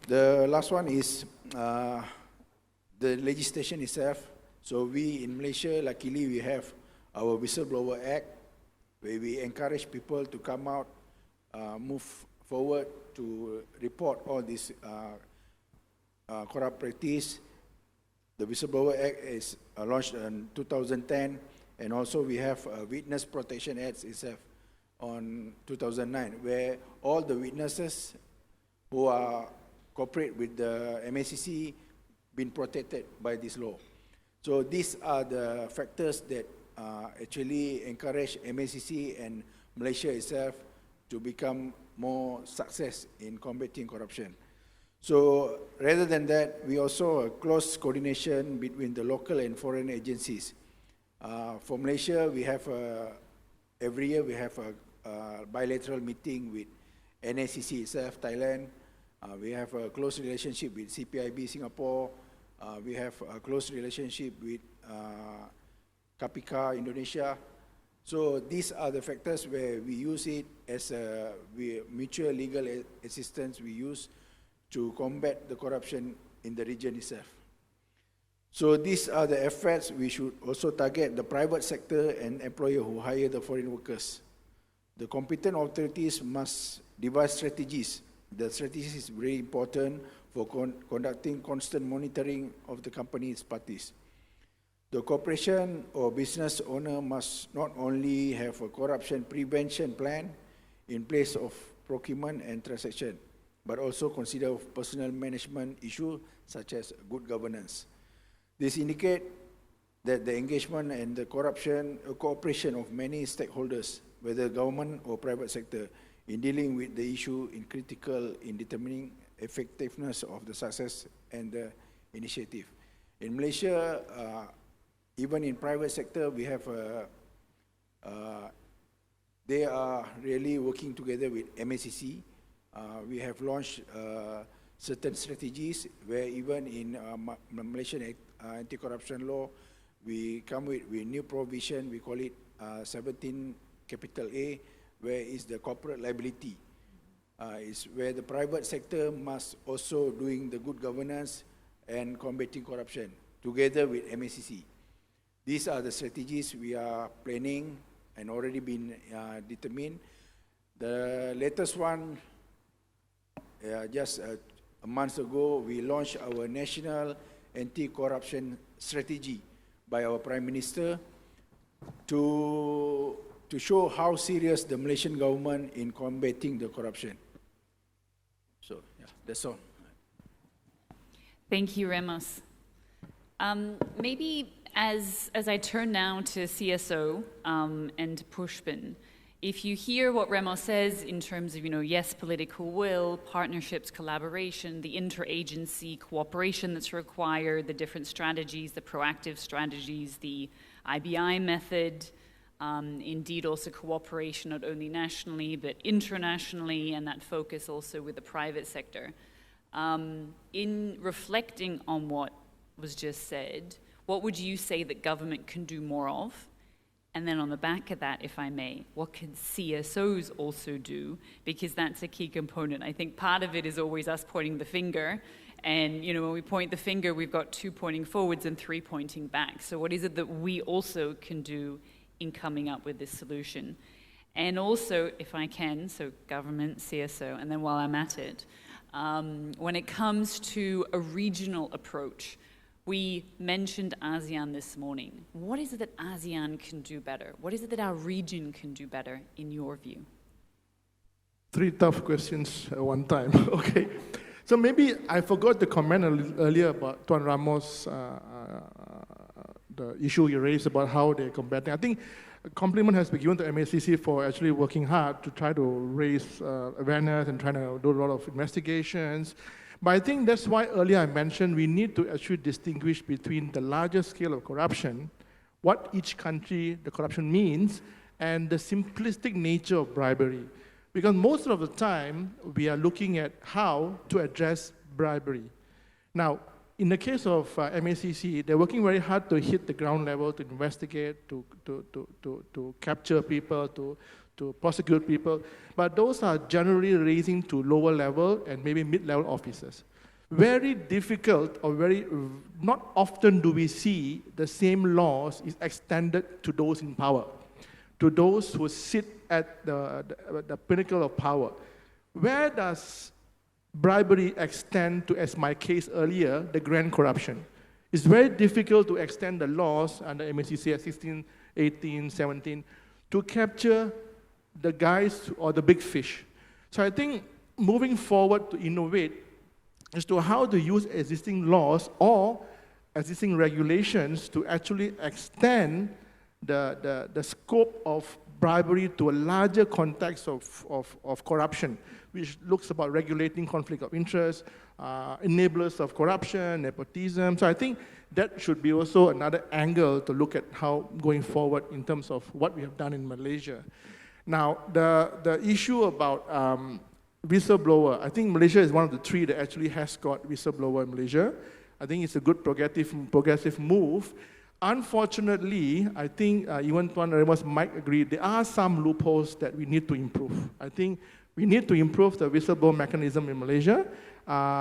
The last one is the legislation itself. So we in Malaysia, luckily we have our Whistleblower Act, where we encourage people to come out, move forward to report all this corrupt practice. The Whistleblower Act is launched in 2010, and also we have a Witness Protection Act itself on 2009, where all the witnesses who are cooperate with the MACC been protected by this law. So these are the factors that actually encourage MACC and Malaysia itself to become more success in combating corruption. So rather than that, we also have close coordination between the local and foreign agencies. For Malaysia, we have every year we have a bilateral meeting with NACC itself, Thailand. We have a close relationship with CPIB Singapore. We have a close relationship with Kapika Indonesia. So these are the factors where we use it as a mutual legal assistance we use to combat the corruption in the region itself. So these are the efforts. We should also target the private sector and employer who hire the foreign workers. The competent authorities must devise strategies. The strategies is very important for conducting constant monitoring of the company's parties. The corporation or business owner must not only have a corruption prevention plan in place of procurement and transaction, but also consider personal management issues such as good governance. This indicates that the engagement and the cooperation of many stakeholders, whether government or private sector, in dealing with the issue is critical in determining effectiveness of the success and the initiative. In Malaysia, even in private sector, we have they are really working together with MACC. We have launched certain strategies where even in Malaysian anti-corruption law, we come with new provision. We call it 17 capital A, where is the corporate liability. Is where the private sector must also doing the good governance and combating corruption together with MACC. These are the strategies we are planning and already been determined. The latest one, just a month ago, we launched our national anti-corruption strategy by our Prime Minister to show how serious the Malaysian government in combating the corruption. So, yeah, that's all. Thank you, Reemos. Maybe as I turn now to CSO and Pushpan, if you hear what Reemos says in terms of, yes, political will, partnerships, collaboration, the interagency cooperation that's required, the different strategies, the proactive strategies, the IBI method, indeed also cooperation not only nationally but internationally, and that focus also with the private sector. In reflecting on what was just said, what would you say that government can do more of? And then on the back of that, if I may, what can CSOs also do? Because that's a key component. I think part of it is always us pointing the finger. And, when we point the finger, we've got 2 pointing forwards and 3 pointing back. So what is it that we also can do in coming up with this solution? And also, if I can, so government, CSO, and then while I'm at it, when it comes to a regional approach, we mentioned ASEAN this morning. What is it that ASEAN can do better? What is it that our region can do better, in your view? 3 tough questions at one time. Okay. So maybe I forgot to comment earlier about Tuan Ramos, the issue you raised about how they're combating. I think a compliment has been given to MACC for actually working hard to try to raise awareness and trying to do a lot of investigations. But I think that's why earlier I mentioned we need to actually distinguish between the larger scale of corruption, what each country the corruption means, and the simplistic nature of bribery. Because most of the time, we are looking at how to address bribery. Now, in the case of MACC, they're working very hard to hit the ground level, to investigate, to capture people, to prosecute people, but those are generally raising to lower level and maybe mid-level officers. Very difficult or not often do we see the same laws is extended to those in power, to those who sit at the pinnacle of power. Where does bribery extend to, as my case earlier, the grand corruption? It's very difficult to extend the laws under MACC at 16, 18, 17 to capture the guys or the big fish. So I think moving forward to innovate as to how to use existing laws or existing regulations to actually extend the scope of bribery to a larger context of corruption, which looks about regulating conflict of interest, enablers of corruption, nepotism. So I think that should be also another angle to look at how going forward in terms of what we have done in Malaysia. Now, the issue about whistleblower, I think Malaysia is one of the 3 that actually has got whistleblower in Malaysia. I think it's a good progressive move. Unfortunately, I think even Tuan Reemos might agree, there are some loopholes that we need to improve. I think We need to improve the whistleblower mechanism in Malaysia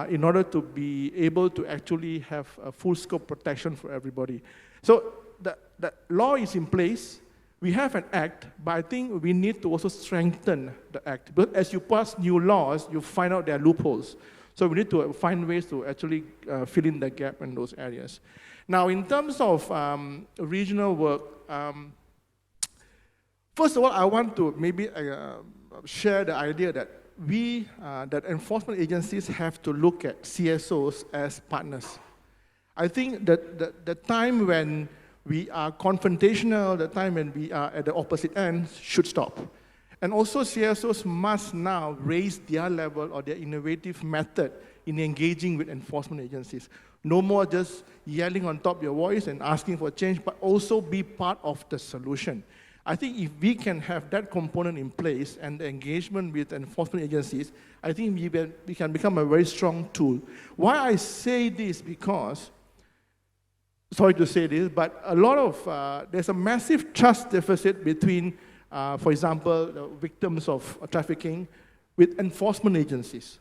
in order to be able to actually have a full scope protection for everybody. So the law is in place. We have an act, but I think we need to also strengthen the act. But as you pass new laws, you find out there are loopholes. So we need to find ways to actually fill in the gap in those areas. Now, in terms of regional work, first of all, I want to maybe share the idea that that enforcement agencies have to look at CSOs as partners. I think that the time when we are confrontational, the time when we are at the opposite end should stop. And also CSOs must now raise their level or their innovative method in engaging with enforcement agencies. No more just yelling on top of your voice and asking for change, but also be part of the solution. I think if we can have that component in place and the engagement with enforcement agencies, I think we can become a very strong tool. Why I say this because, sorry to say this, but a lot of, there's a massive trust deficit between, for example, the victims of trafficking with enforcement agencies.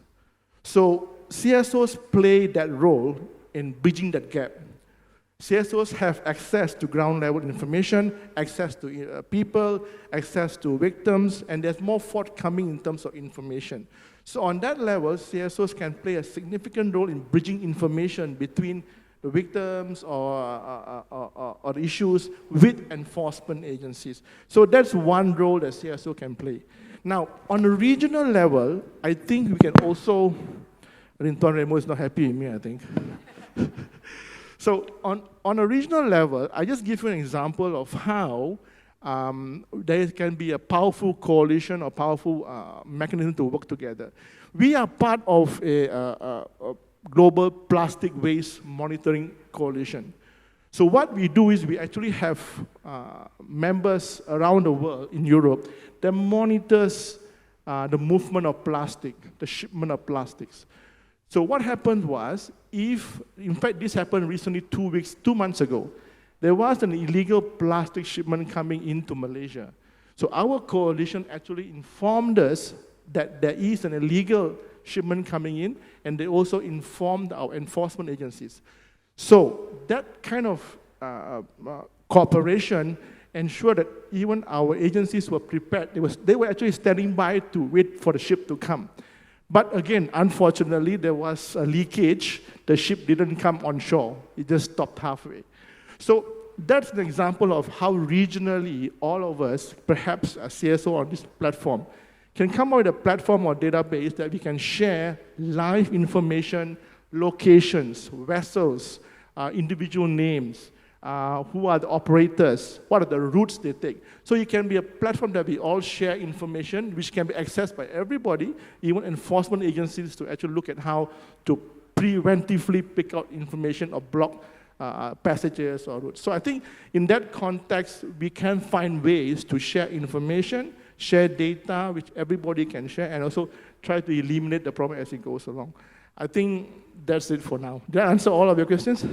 So CSOs play that role in bridging that gap. CSOs have access to ground level information, access to people, access to victims, and there's more forthcoming in terms of information. So on that level, CSOs can play a significant role in bridging information between the victims or issues with enforcement agencies. So that's one role that CSO can play. Now, on a regional level, I think we can also, Tuan Reemos is not happy with me, I think. So on a regional level, I just give you an example of how there can be a powerful coalition or powerful mechanism to work together. We are part of a global plastic waste monitoring coalition. So what we do is we actually have members around the world in Europe that monitors the movement of plastic, the shipment of plastics. So what happened was, in fact this happened recently 2 months ago, there was an illegal plastic shipment coming into Malaysia. So our coalition actually informed us that there is an illegal shipment coming in, and they also informed our enforcement agencies. So that kind of cooperation ensured that even our agencies were prepared. They were actually standing by to wait for the ship to come. But again, unfortunately, there was a leakage. The ship didn't come on shore. It just stopped halfway. So that's an example of how regionally all of us, perhaps a CSO on this platform, can come up with a platform or database that we can share live information, locations, vessels, individual names, who are the operators, what are the routes they take. So it can be a platform that we all share information, which can be accessed by everybody, even enforcement agencies, to actually look at how to preventively pick out information or block passages or routes. So I think in that context, we can find ways to share information, share data, which everybody can share, and also try to eliminate the problem as it goes along. I think that's it for now. Did I answer all of your questions?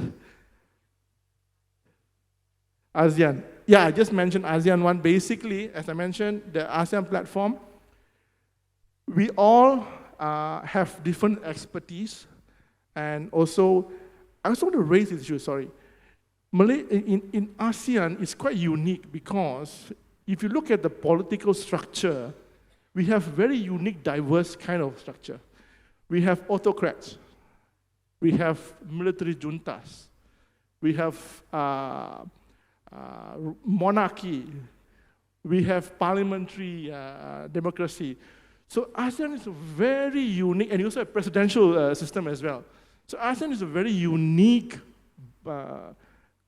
ASEAN. Yeah, I just mentioned ASEAN one. Basically, as I mentioned, the ASEAN platform, we all have different expertise, and also, I also want to raise this issue, sorry. In ASEAN, it's quite unique because if you look at the political structure, we have very unique, diverse kind of structure. We have autocrats. We have military juntas. We have monarchy. We have parliamentary democracy. So ASEAN is a very unique, and you also have presidential system as well. So ASEAN is a very unique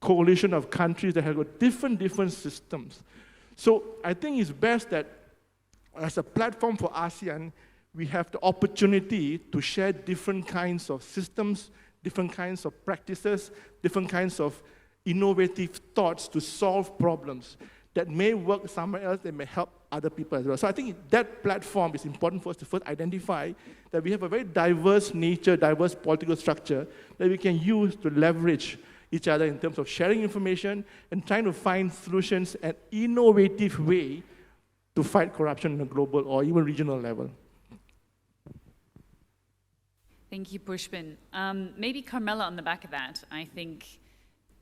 coalition of countries that have got different systems. So I think it's best that as a platform for ASEAN, we have the opportunity to share different kinds of systems, different kinds of practices, different kinds of innovative thoughts to solve problems that may work somewhere else, that may help other people as well. So I think that platform is important for us to first identify that we have a very diverse nature, diverse political structure that we can use to leverage each other in terms of sharing information and trying to find solutions and innovative way to fight corruption on a global or even regional level. Thank you, Pushpan. Maybe Carmela on the back of that. I think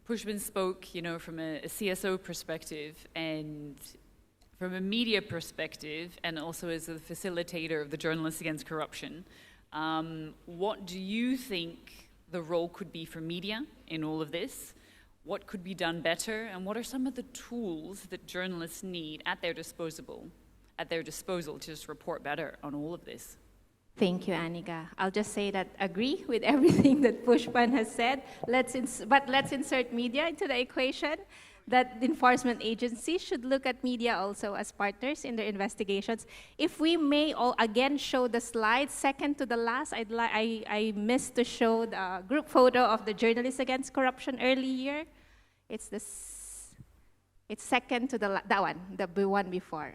Pushpan spoke, from a CSO perspective and from a media perspective, and also as a facilitator of the Journalists Against Corruption. What do you think the role could be for media in all of this? What could be done better, and what are some of the tools that journalists need at their disposal to just report better on all of this? Thank you, Annika. I'll just say that agree with everything that Pushpan has said. Let's insert media into the equation. That the enforcement agencies should look at media also as partners in their investigations. If we may again show the slide, second to the last, I missed to show the group photo of the Journalists Against Corruption earlier. It's second to that one, the one before.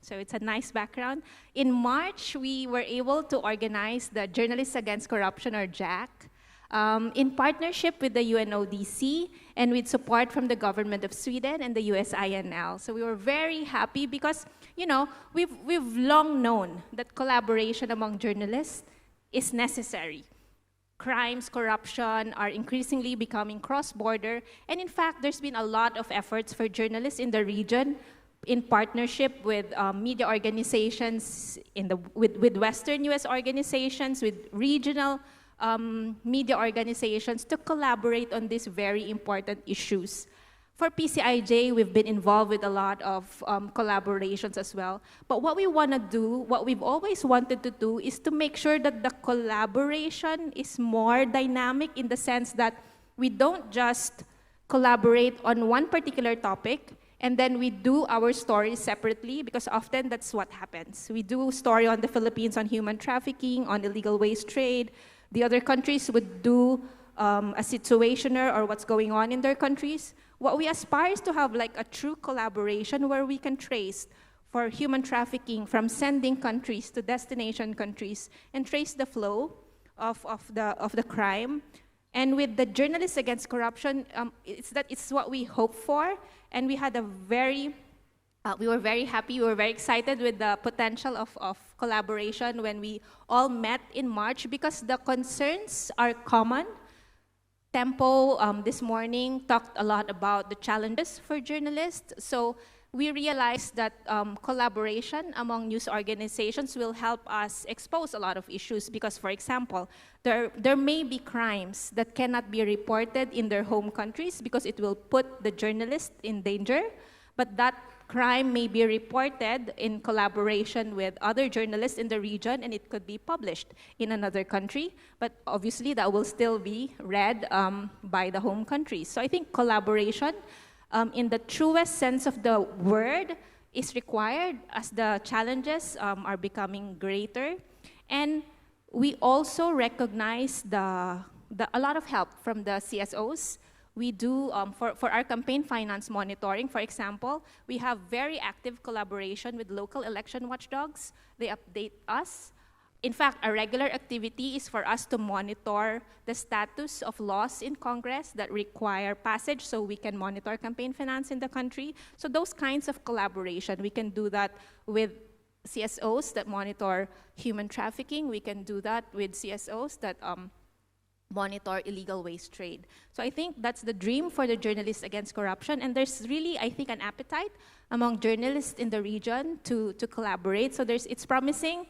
So it's a nice background. In March, we were able to organize the Journalists Against Corruption, or JAC, in partnership with the UNODC and with support from the government of Sweden and the USINL. So we were very happy because, we've long known that collaboration among journalists is necessary. Crimes, corruption are increasingly becoming cross-border. And in fact, there's been a lot of efforts for journalists in the region in partnership with media organizations, with Western US organizations, with regional media organizations to collaborate on these very important issues. For PCIJ, we've been involved with a lot of collaborations as well. But what we want to do, what we've always wanted to do, is to make sure that the collaboration is more dynamic in the sense that we don't just collaborate on one particular topic and then we do our stories separately, because often that's what happens. We do a story on the Philippines on human trafficking, on illegal waste trade. The other countries would do a situationer or what's going on in their countries. What we aspire is to have like a true collaboration where we can trace for human trafficking from sending countries to destination countries and trace the flow of the crime. And with the Journalists Against Corruption, it's what we hope for, and we had we were very happy, we were very excited with the potential of collaboration when we all met in March, because the concerns are common. Tempo this morning talked a lot about the challenges for journalists. So we realized that collaboration among news organizations will help us expose a lot of issues, because, for example, there may be crimes that cannot be reported in their home countries because it will put the journalist in danger, but that crime may be reported in collaboration with other journalists in the region, and it could be published in another country, but obviously that will still be read by the home countries. So I think collaboration in the truest sense of the word is required as the challenges are becoming greater. And we also recognize a lot of help from the CSOs. We do, for our campaign finance monitoring, for example, we have very active collaboration with local election watchdogs. They update us. In fact, a regular activity is for us to monitor the status of laws in Congress that require passage so we can monitor campaign finance in the country. So those kinds of collaboration, we can do that with CSOs that monitor human trafficking. We can do that with CSOs that monitor illegal waste trade. So I think that's the dream for the Journalists Against Corruption, and there's really, I think, an appetite among journalists in the region to collaborate. So it's promising.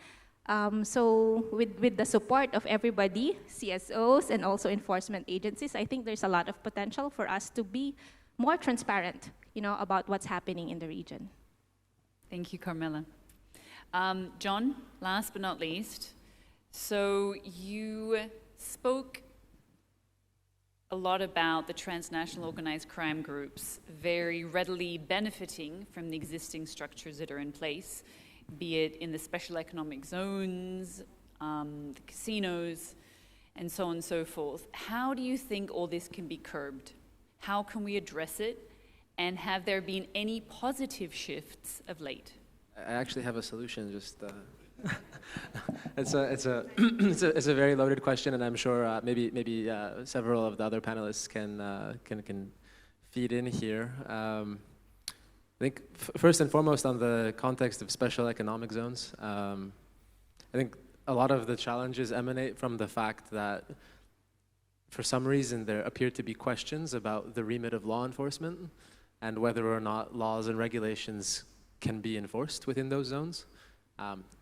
So with the support of everybody, CSOs and also enforcement agencies, I think there's a lot of potential for us to be more transparent, about what's happening in the region. Thank you, Carmela. John, last but not least, so you spoke a lot about the transnational organized crime groups very readily benefiting from the existing structures that are in place, be it in the special economic zones, the casinos, and so on and so forth. How do you think all this can be curbed? How can we address it? And have there been any positive shifts of late? I actually have a solution. Just it's a very loaded question, and I'm sure maybe several of the other panelists can feed in here. I think first and foremost, on the context of special economic zones, I think a lot of the challenges emanate from the fact that for some reason there appear to be questions about the remit of law enforcement and whether or not laws and regulations can be enforced within those zones.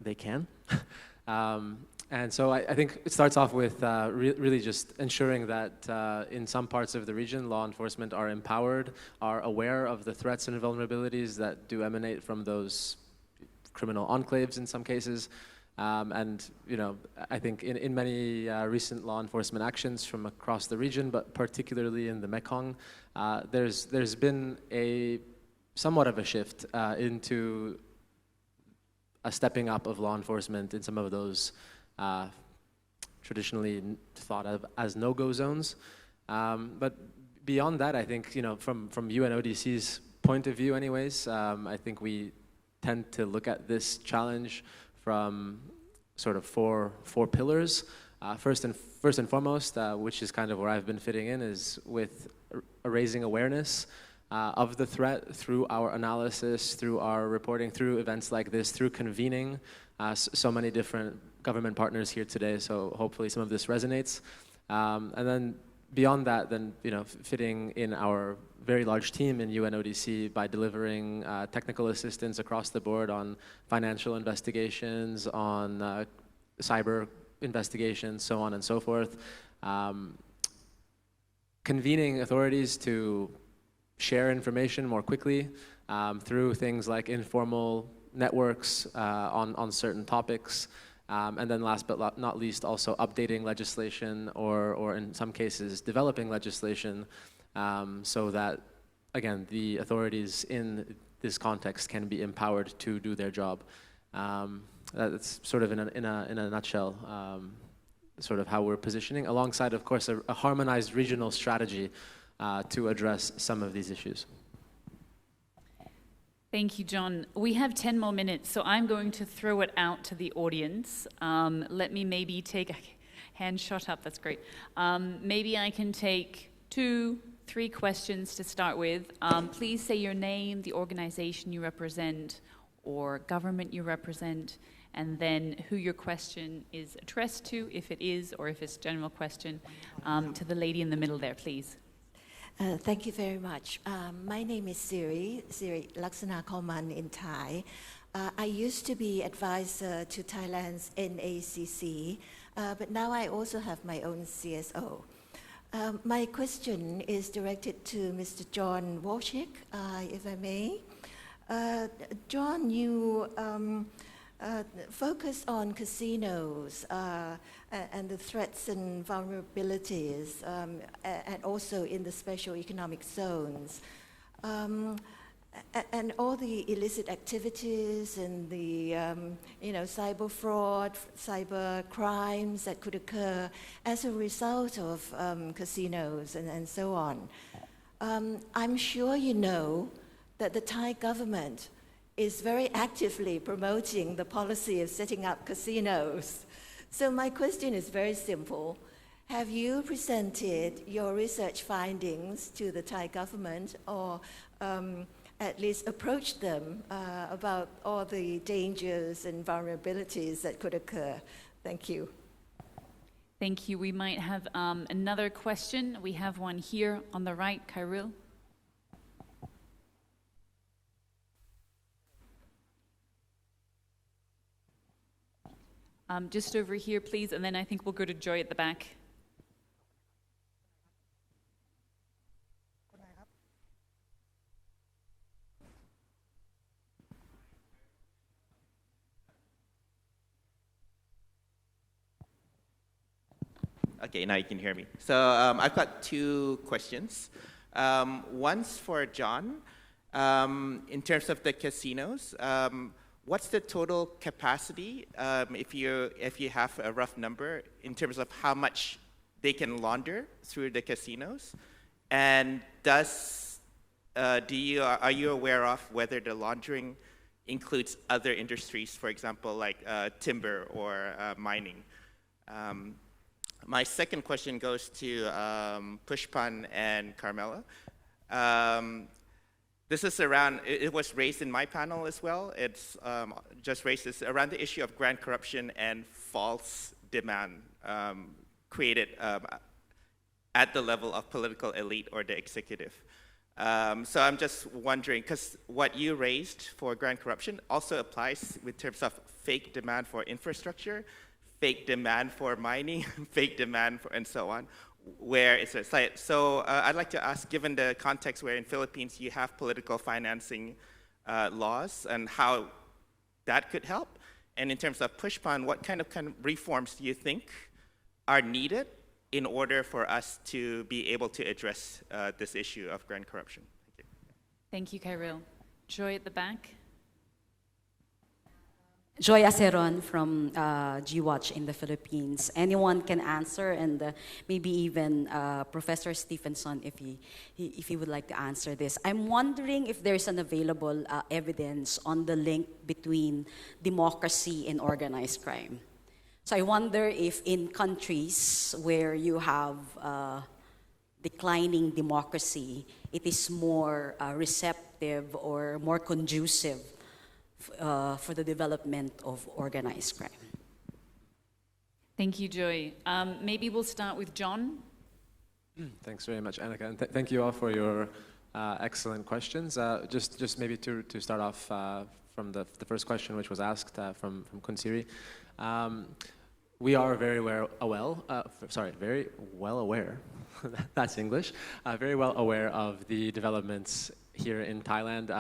They can. And so I think it starts off with really just ensuring that in some parts of the region, law enforcement are empowered, are aware of the threats and vulnerabilities that do emanate from those criminal enclaves in some cases. And I think in many recent law enforcement actions from across the region, but particularly in the Mekong, there's been somewhat of a shift into a stepping up of law enforcement in some of those traditionally thought of as no-go zones. But beyond that, I think, from UNODC's point of view anyways, I think we tend to look at this challenge from sort of four pillars. First and foremost, which is kind of where I've been fitting in, is with raising awareness of the threat through our analysis, through our reporting, through events like this, through convening so many different government partners here today, so hopefully some of this resonates. And then beyond that, then fitting in our very large team in UNODC by delivering technical assistance across the board on financial investigations, on cyber investigations, so on and so forth. Convening authorities to share information more quickly through things like informal networks on certain topics. And then last but not least, also updating legislation or in some cases developing legislation so that, again, the authorities in this context can be empowered to do their job. That's sort of in a nutshell sort of how we're positioning, alongside, of course, a harmonized regional strategy to address some of these issues. Thank you, John. We have 10 more minutes, so I'm going to throw it out to the audience. Let me maybe take a hand shot up. That's great. Maybe I can take 2-3 questions to start with. Please say your name, the organization you represent, or government you represent, and then who your question is addressed to, if it is, or if it's a general question. To the lady in the middle there, please. Thank you very much. My name is Siri Laksana Koman in Thai. I used to be advisor to Thailand's MACC, but now I also have my own CSO. My question is directed to Mr. John Wojcik, if I may. John, you focus on casinos and the threats and vulnerabilities, and also in the special economic zones. And all the illicit activities and the cyber fraud, cyber crimes that could occur as a result of casinos and so on. I'm sure you know that the Thai government is very actively promoting the policy of setting up casinos. So my question is very simple. Have you presented your research findings to the Thai government, or at least approached them about all the dangers and vulnerabilities that could occur? Thank you. Thank you. We might have another question. We have one here on the right, Kyril. Just over here, please, and then I think we'll go to Joy at the back. Okay, now you can hear me. So I've got 2 questions. One's for John. In terms of the casinos, what's the total capacity, if you have a rough number, in terms of how much they can launder through the casinos? And are you aware of whether the laundering includes other industries, for example, like timber or mining? My second question goes to Pushpan and Carmela. this is around, it was raised in my panel as well. It's just raised this around the issue of grand corruption and false demand created at the level of political elite or the executive. So I'm just wondering, because what you raised for grand corruption also applies in terms of fake demand for infrastructure, fake demand for mining, fake demand for, and so on, where it's a site. So I'd like to ask, given the context where in Philippines you have political financing laws and how that could help, and in terms of Pushpan, what kind of reforms do you think are needed in order for us to be able to address this issue of grand corruption? Thank you, Khairil. Joy at the back. Joy Aceron from GWatch in the Philippines. Anyone can answer, and maybe even Professor Stephenson, if he would like to answer this. I'm wondering if there's an available evidence on the link between democracy and organized crime. So I wonder if in countries where you have declining democracy, it is more receptive or more conducive for the development of organized crime. Thank you, Joy. Maybe we'll start with John. Thanks very much, Annika, and thank you all for your excellent questions. Just maybe to start off from the first question, which was asked from Kunsiri. We are very well aware, that's English, very well aware of the developments here in Thailand.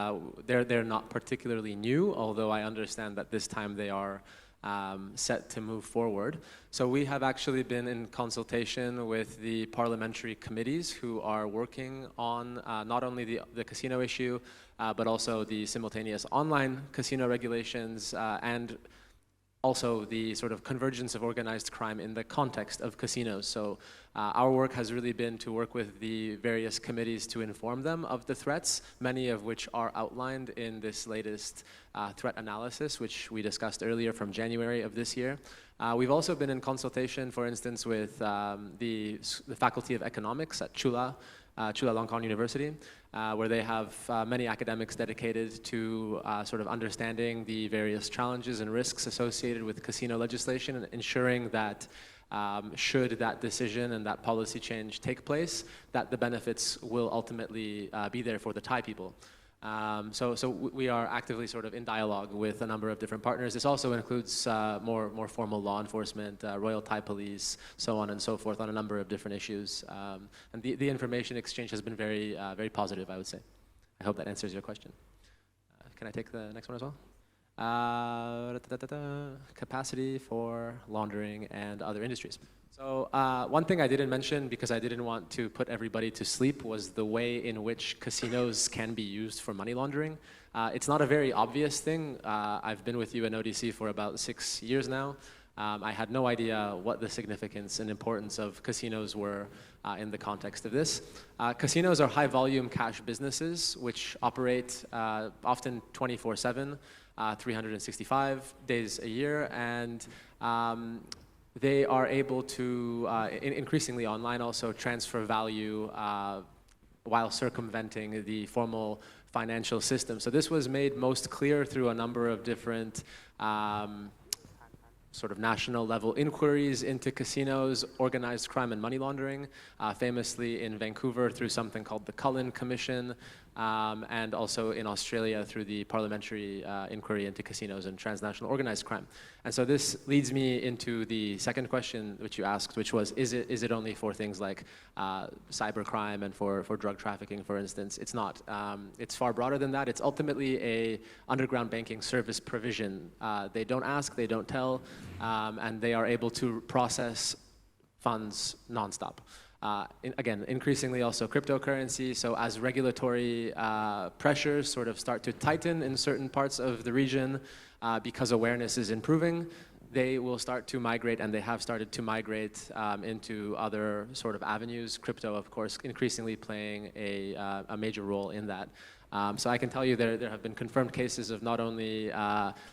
They're not particularly new, although I understand that this time they are set to move forward. So we have actually been in consultation with the parliamentary committees who are working on not only the casino issue, but also the simultaneous online casino regulations and also the sort of convergence of organized crime in the context of casinos. So our work has really been to work with the various committees to inform them of the threats, many of which are outlined in this latest threat analysis, which we discussed earlier from January of this year. We've also been in consultation, for instance, with the Faculty of Economics at Chulalongkorn University, where they have many academics dedicated to sort of understanding the various challenges and risks associated with casino legislation and ensuring that should that decision and that policy change take place, that the benefits will ultimately be there for the Thai people. So we are actively sort of in dialogue with a number of different partners. This also includes more formal law enforcement, Royal Thai Police, so on and so forth, on a number of different issues. And the information exchange has been very positive, I would say. I hope that answers your question. Can I take the next one as well? Capacity for laundering and other industries. So one thing I didn't mention, because I didn't want to put everybody to sleep, was the way in which casinos can be used for money laundering. It's not a very obvious thing. I've been with UNODC for about 6 years now. I had no idea what the significance and importance of casinos were in the context of this. Casinos are high-volume cash businesses which operate often 24/7, 365 days a year, and they are able to, increasingly online, also transfer value while circumventing the formal financial system. So this was made most clear through a number of different sort of national level inquiries into casinos, organized crime and money laundering, famously in Vancouver through something called the Cullen Commission, and also in Australia through the parliamentary inquiry into casinos and transnational organized crime. And so this leads me into the second question which you asked, which was, is it only for things like cybercrime and for drug trafficking, for instance? It's not. It's far broader than that. It's ultimately a underground banking service provision. They don't ask, they don't tell, and they are able to process funds nonstop. Again, increasingly also cryptocurrency. So as regulatory pressures sort of start to tighten in certain parts of the region, because awareness is improving, they will start to migrate, and they have started to migrate into other sort of avenues. Crypto, of course, increasingly playing a major role in that. So I can tell you there have been confirmed cases of not only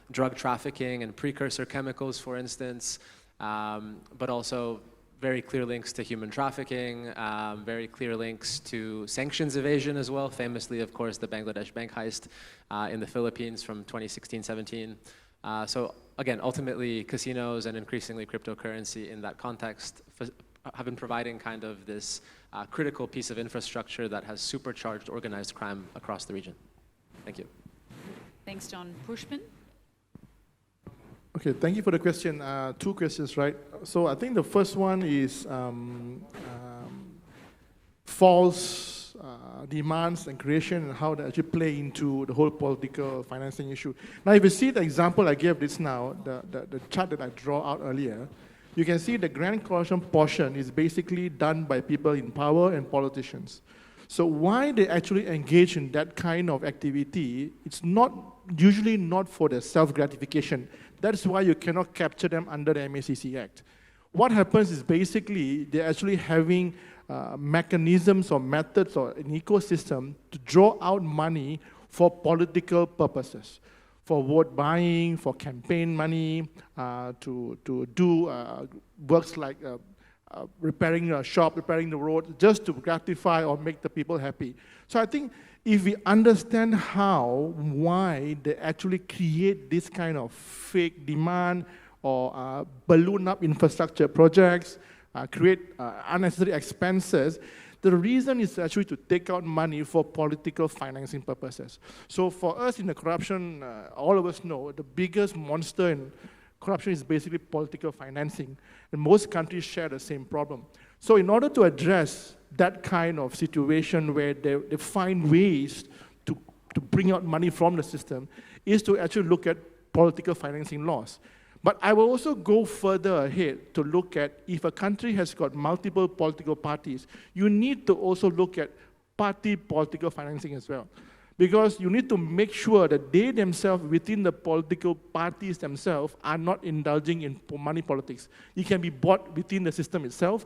drug trafficking and precursor chemicals, for instance, but also very clear links to human trafficking, very clear links to sanctions evasion as well, famously, of course, the Bangladesh bank heist in the Philippines from 2016-17. So again, ultimately, casinos and increasingly cryptocurrency in that context have been providing kind of this critical piece of infrastructure that has supercharged organized crime across the region. Thank you. Thanks, John. Pushpan? Okay, thank you for the question. Two questions, right? So I think the first one is false demands and creation and how they actually play into the whole political financing issue. Now, if you see the example I gave this now, the chart that I draw out earlier, you can see the grand corruption portion is basically done by people in power and politicians. So why they actually engage in that kind of activity, it's not usually not for their self-gratification. That's why you cannot capture them under the MACC Act. What happens is basically they're actually having mechanisms or methods or an ecosystem to draw out money for political purposes, for vote buying, for campaign money, to do works like repairing a shop, repairing the road, just to gratify or make the people happy. So I think if we understand why they actually create this kind of fake demand or balloon up infrastructure projects, create unnecessary expenses, the reason is actually to take out money for political financing purposes. So for us in the corruption, all of us know the biggest monster in corruption is basically political financing, and most countries share the same problem. So in order to address that kind of situation where they find ways to bring out money from the system, is to actually look at political financing laws. But I will also go further ahead to look at if a country has got multiple political parties, you need to also look at party political financing as well. Because you need to make sure that they themselves, within the political parties themselves, are not indulging in money politics. It can be bought within the system itself,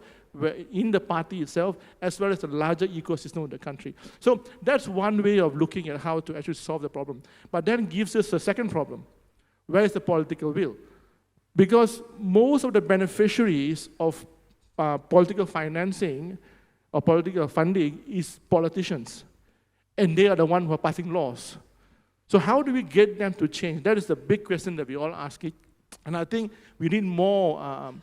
in the party itself, as well as the larger ecosystem of the country. So that's one way of looking at how to actually solve the problem. But then gives us a second problem. Where is the political will? Because most of the beneficiaries of political financing or political funding is politicians. And they are the ones who are passing laws. So how do we get them to change? That is the big question that we all ask it. And I think we need more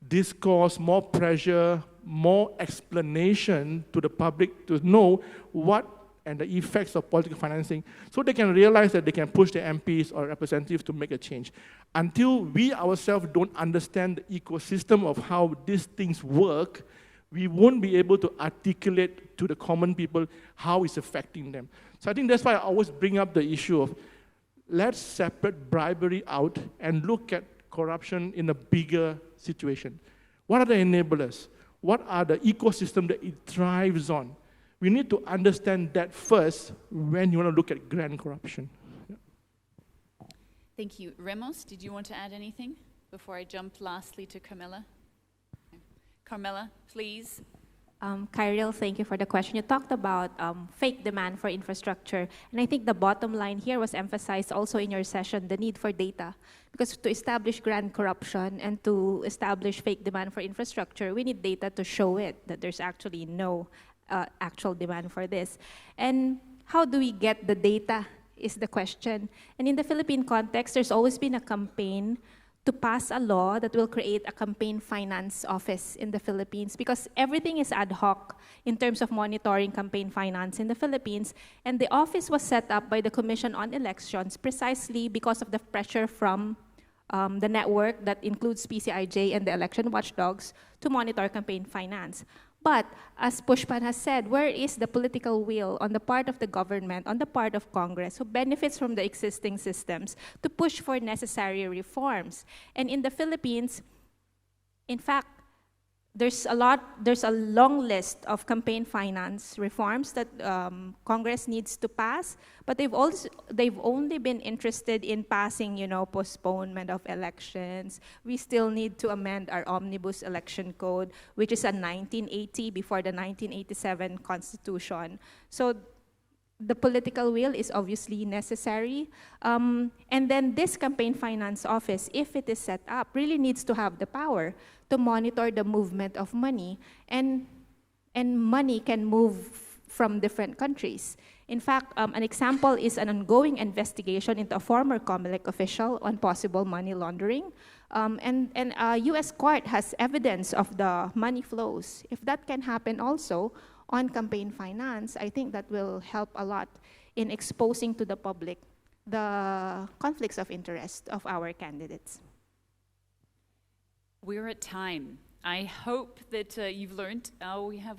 discourse, more pressure, more explanation to the public to know what and the effects of political financing, so they can realize that they can push their MPs or representatives to make a change. Until we ourselves don't understand the ecosystem of how these things work, we won't be able to articulate to the common people how it's affecting them. So I think that's why I always bring up the issue of let's separate bribery out and look at corruption in a bigger situation. What are the enablers? What are the ecosystem that it thrives on? We need to understand that first when you want to look at grand corruption. Yeah. Thank you. Reemos, did you want to add anything before I jump lastly to Carmela? Carmela, please. Kyril, thank you for the question. You talked about fake demand for infrastructure. And I think the bottom line here was emphasized also in your session, the need for data. Because to establish grand corruption and to establish fake demand for infrastructure, we need data to show it, that there's actually no actual demand for this. And how do we get the data is the question. And in the Philippine context, there's always been a campaign to pass a law that will create a campaign finance office in the Philippines, because everything is ad hoc in terms of monitoring campaign finance in the Philippines. And the office was set up by the Commission on Elections precisely because of the pressure from the network that includes PCIJ and the election watchdogs to monitor campaign finance. But as Pushpan has said, where is the political will on the part of the government, on the part of Congress, who benefits from the existing systems to push for necessary reforms? And in the Philippines, in fact, there's a long list of campaign finance reforms that Congress needs to pass, but they've only been interested in passing, postponement of elections. We still need to amend our omnibus election code, which is a 1980 before the 1987 Constitution. So the political will is obviously necessary. And then this campaign finance office, if it is set up, really needs to have the power to monitor the movement of money, and money can move from different countries. In fact, an example is an ongoing investigation into a former COMELEC official on possible money laundering. And a US court has evidence of the money flows. If that can happen also on campaign finance, I think that will help a lot in exposing to the public the conflicts of interest of our candidates. We're at time. I hope that you've learned. We have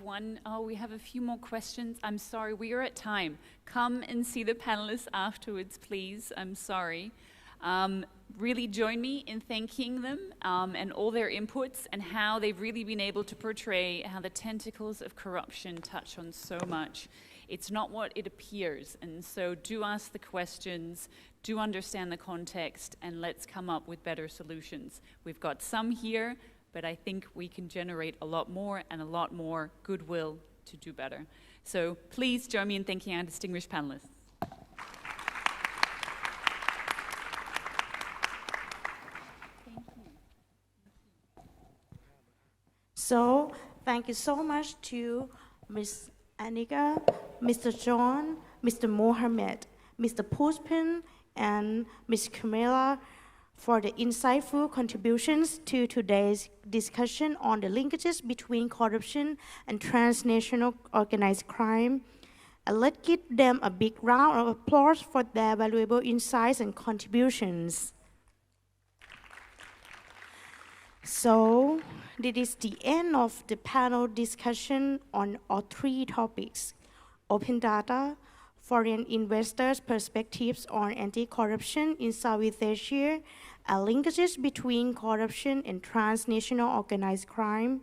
a few more questions. I'm sorry, we are at time. Come and see the panelists afterwards, please. I'm sorry. Really join me in thanking them and all their inputs and how they've really been able to portray how the tentacles of corruption touch on so much. It's not what it appears, and so do ask the questions, do understand the context, and let's come up with better solutions. We've got some here, but I think we can generate a lot more and a lot more goodwill to do better. So please join me in thanking our distinguished panelists. So thank you so much to Ms. Annika, Mr. John, Mr. Mohamed, Mr. Pushpan, and Ms. Carmela for the insightful contributions to today's discussion on the linkages between corruption and transnational organized crime. And let's give them a big round of applause for their valuable insights and contributions. So, this is the end of the panel discussion on all three topics: open data, foreign investors' perspectives on anti-corruption in Southeast Asia, and linkages between corruption and transnational organized crime.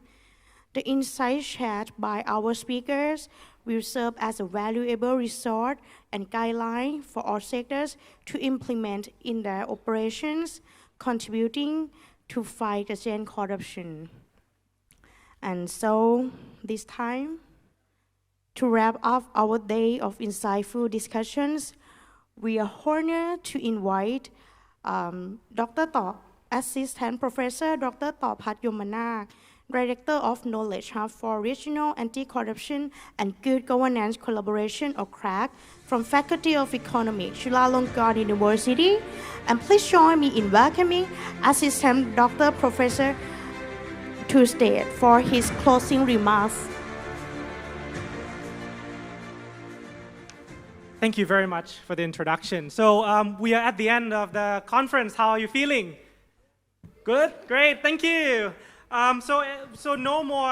The insights shared by our speakers will serve as a valuable resource and guideline for all sectors to implement in their operations, contributing to fight against corruption. And so, this time, to wrap up our day of insightful discussions, we are honored to invite Dr. Top, Assistant Professor Dr. Topat Yomana, Director of Knowledge Hub for Regional Anti-Corruption and Good Governance Collaboration, or CRAC, from Faculty of Economics, Chulalongkorn University. And please join me in welcoming Assistant Dr. Professor to stage for his closing remarks. Thank you very much for the introduction. So we are at the end of the conference. How are you feeling? Good? Great, thank you. So no more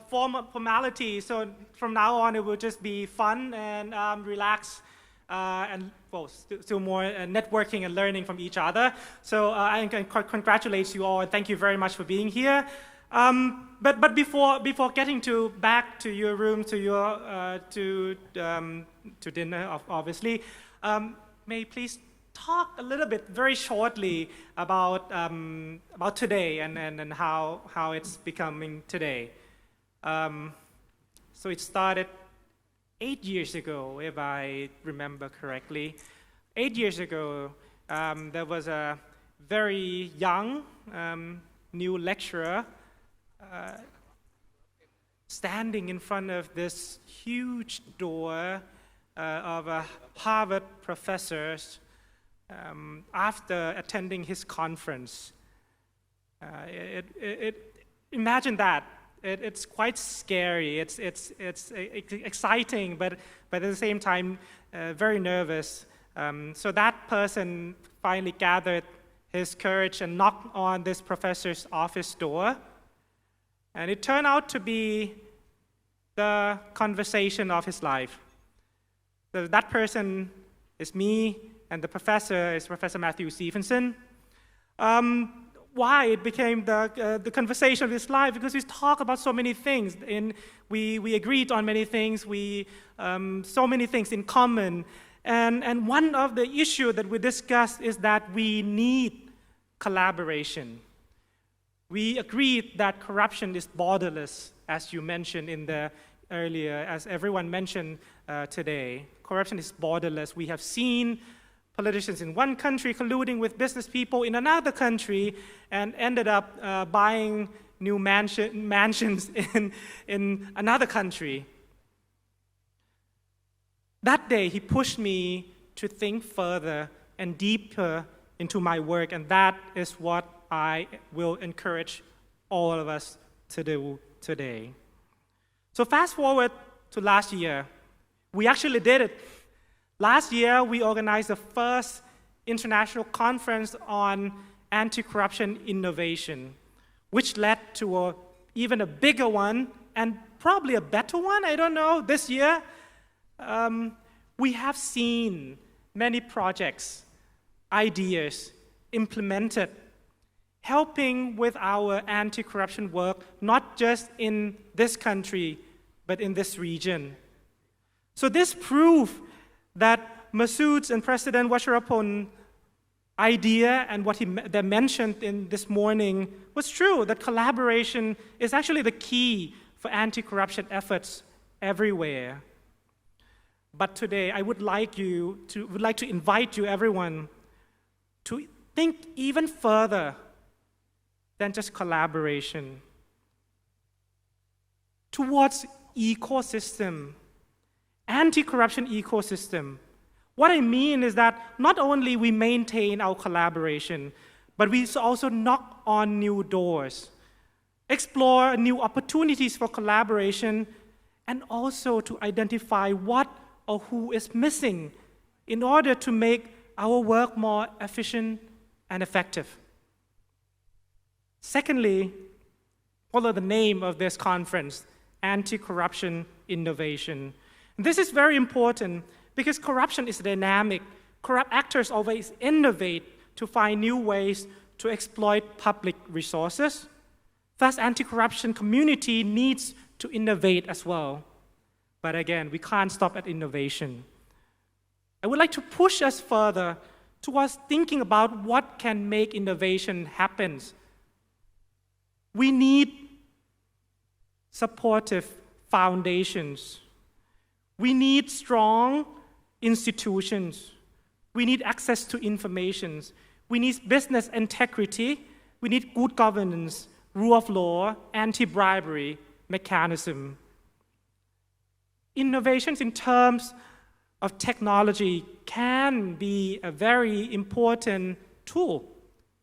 formality. So from now on, it will just be fun and relaxed, and well, still more networking and learning from each other. So I congratulate you all, and thank you very much for being here. But before getting back to your room, to dinner, obviously, may please talk a little bit, very shortly, about today and how it's becoming today. So it started 8 years ago, if I remember correctly. 8 years ago, there was a very young new lecturer standing in front of this huge door of a Harvard professors after attending his conference. Imagine that. It's quite scary. It's exciting, but at the same time very nervous. So that person finally gathered his courage and knocked on this professor's office door. And it turned out to be the conversation of his life. So that person is me, and the professor is Professor Matthew Stephenson. Why it became the conversation of his life? Because we talk about so many things, and we agreed on many things. So many things in common. And one of the issues that we discussed is that we need collaboration. We agreed that corruption is borderless, as you mentioned in earlier, as everyone mentioned today, corruption is borderless. We have seen politicians in one country colluding with business people in another country and ended up buying new mansions in another country. That day, he pushed me to think further and deeper into my work, and that is what I will encourage all of us to do today. So fast forward to last year. We actually did it. Last year, we organized the first international conference on anti-corruption innovation, which led to even a bigger one and probably a better one, I don't know, this year. We have seen many projects, ideas implemented, helping with our anti-corruption work, not just in this country, but in this region. So this proof that Masood's and President Wajirapong's idea and what they mentioned in this morning was true, that collaboration is actually the key for anti-corruption efforts everywhere. But today, I would like to invite you, everyone, to think even further than just collaboration towards ecosystem, anti-corruption ecosystem. What I mean is that not only we maintain our collaboration, but we also knock on new doors, explore new opportunities for collaboration, and also to identify what or who is missing in order to make our work more efficient and effective. Secondly, follow the name of this conference, Anti-Corruption Innovation. This is very important because corruption is dynamic. Corrupt actors always innovate to find new ways to exploit public resources. Thus, anti-corruption community needs to innovate as well. But again, we can't stop at innovation. I would like to push us further towards thinking about what can make innovation happen. We need supportive foundations. We need strong institutions. We need access to information. We need business integrity. We need good governance, rule of law, anti-bribery mechanism. Innovations in terms of technology can be a very important tool,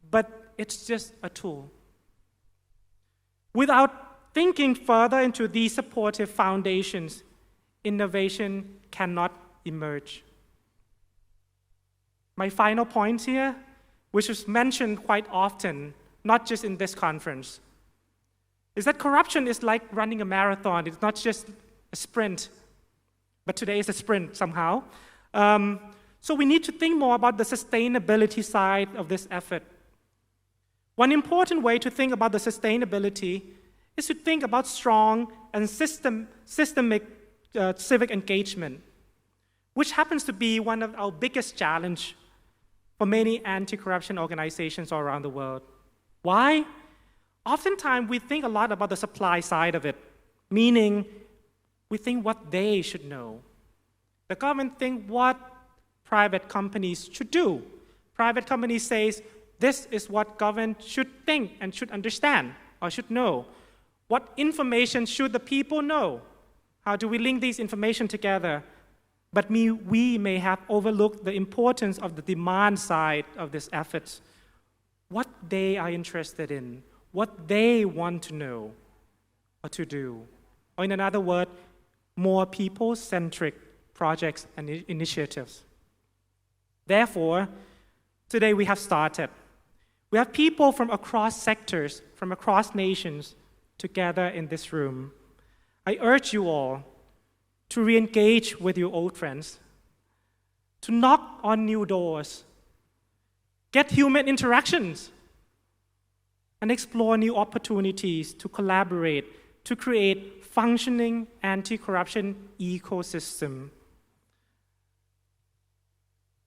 but it's just a tool. Without thinking further into these supportive foundations, innovation cannot emerge. My final point here, which is mentioned quite often, not just in this conference, is that corruption is like running a marathon. It's not just a sprint, but today is a sprint somehow. So we need to think more about the sustainability side of this effort. One important way to think about the sustainability is to think about strong and systemic civic engagement, which happens to be one of our biggest challenges for many anti-corruption organizations all around the world. Why? Oftentimes, we think a lot about the supply side of it, meaning we think what they should know. The government thinks what private companies should do. Private companies say, this is what government should think and should understand or should know. What information should the people know? How do we link these information together? But we may have overlooked the importance of the demand side of these efforts. What they are interested in, what they want to know or to do. Or in another word, more people-centric projects and initiatives. Therefore, today we have started. We have people from across sectors, from across nations, together in this room. I urge you all to re-engage with your old friends, to knock on new doors, get human interactions, and explore new opportunities to collaborate, to create functioning anti-corruption ecosystem.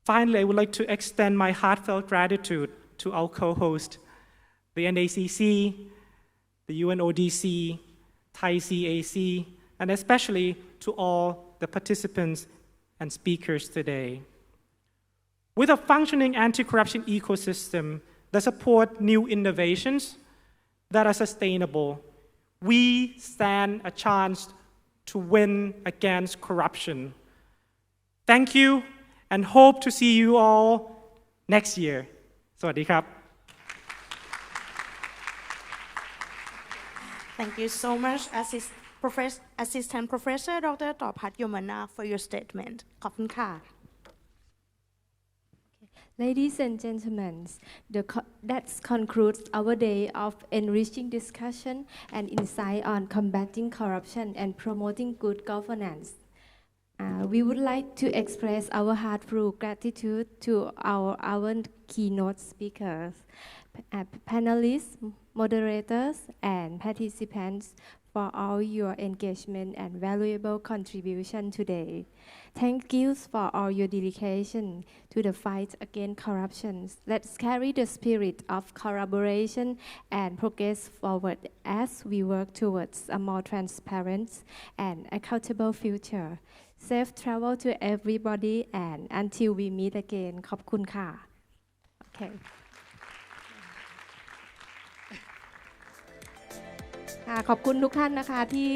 Finally, I would like to extend my heartfelt gratitude to our co-host, the NACC, the UNODC, Thai CAC, and especially to all the participants and speakers today. With a functioning anti-corruption ecosystem that support new innovations that are sustainable, we stand a chance to win against corruption. Thank you and hope to see you all next year. สวัสดีครับ Thank you so much, Assistant Professor Dr. ต่อพัฒน์ยมนา for your statement. ขอบคุณค่ะ Ladies and gentlemen, that concludes our day of enriching discussion and insight on combating corruption and promoting good governance. We would like to express our heartfelt gratitude to our keynote speakers, panelists, moderators, and participants for all your engagement and valuable contribution today. Thank you for all your dedication to the fight against corruption. Let's carry the spirit of collaboration and progress forward as we work towards a more transparent and accountable future. Safe travel to everybody and until we meet again. ขอบคุณค่ะ Okay. ขอบคุณทุกท่านนะคะที่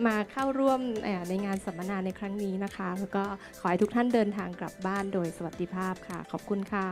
มาเข้าร่วมในงานสัมมนาในครั้งนี้นะคะแล้วก็ขอให้ทุกท่านเดินทางกลับบ้านโดยสวัสดิภาพค่ะขอบคุณค่ะ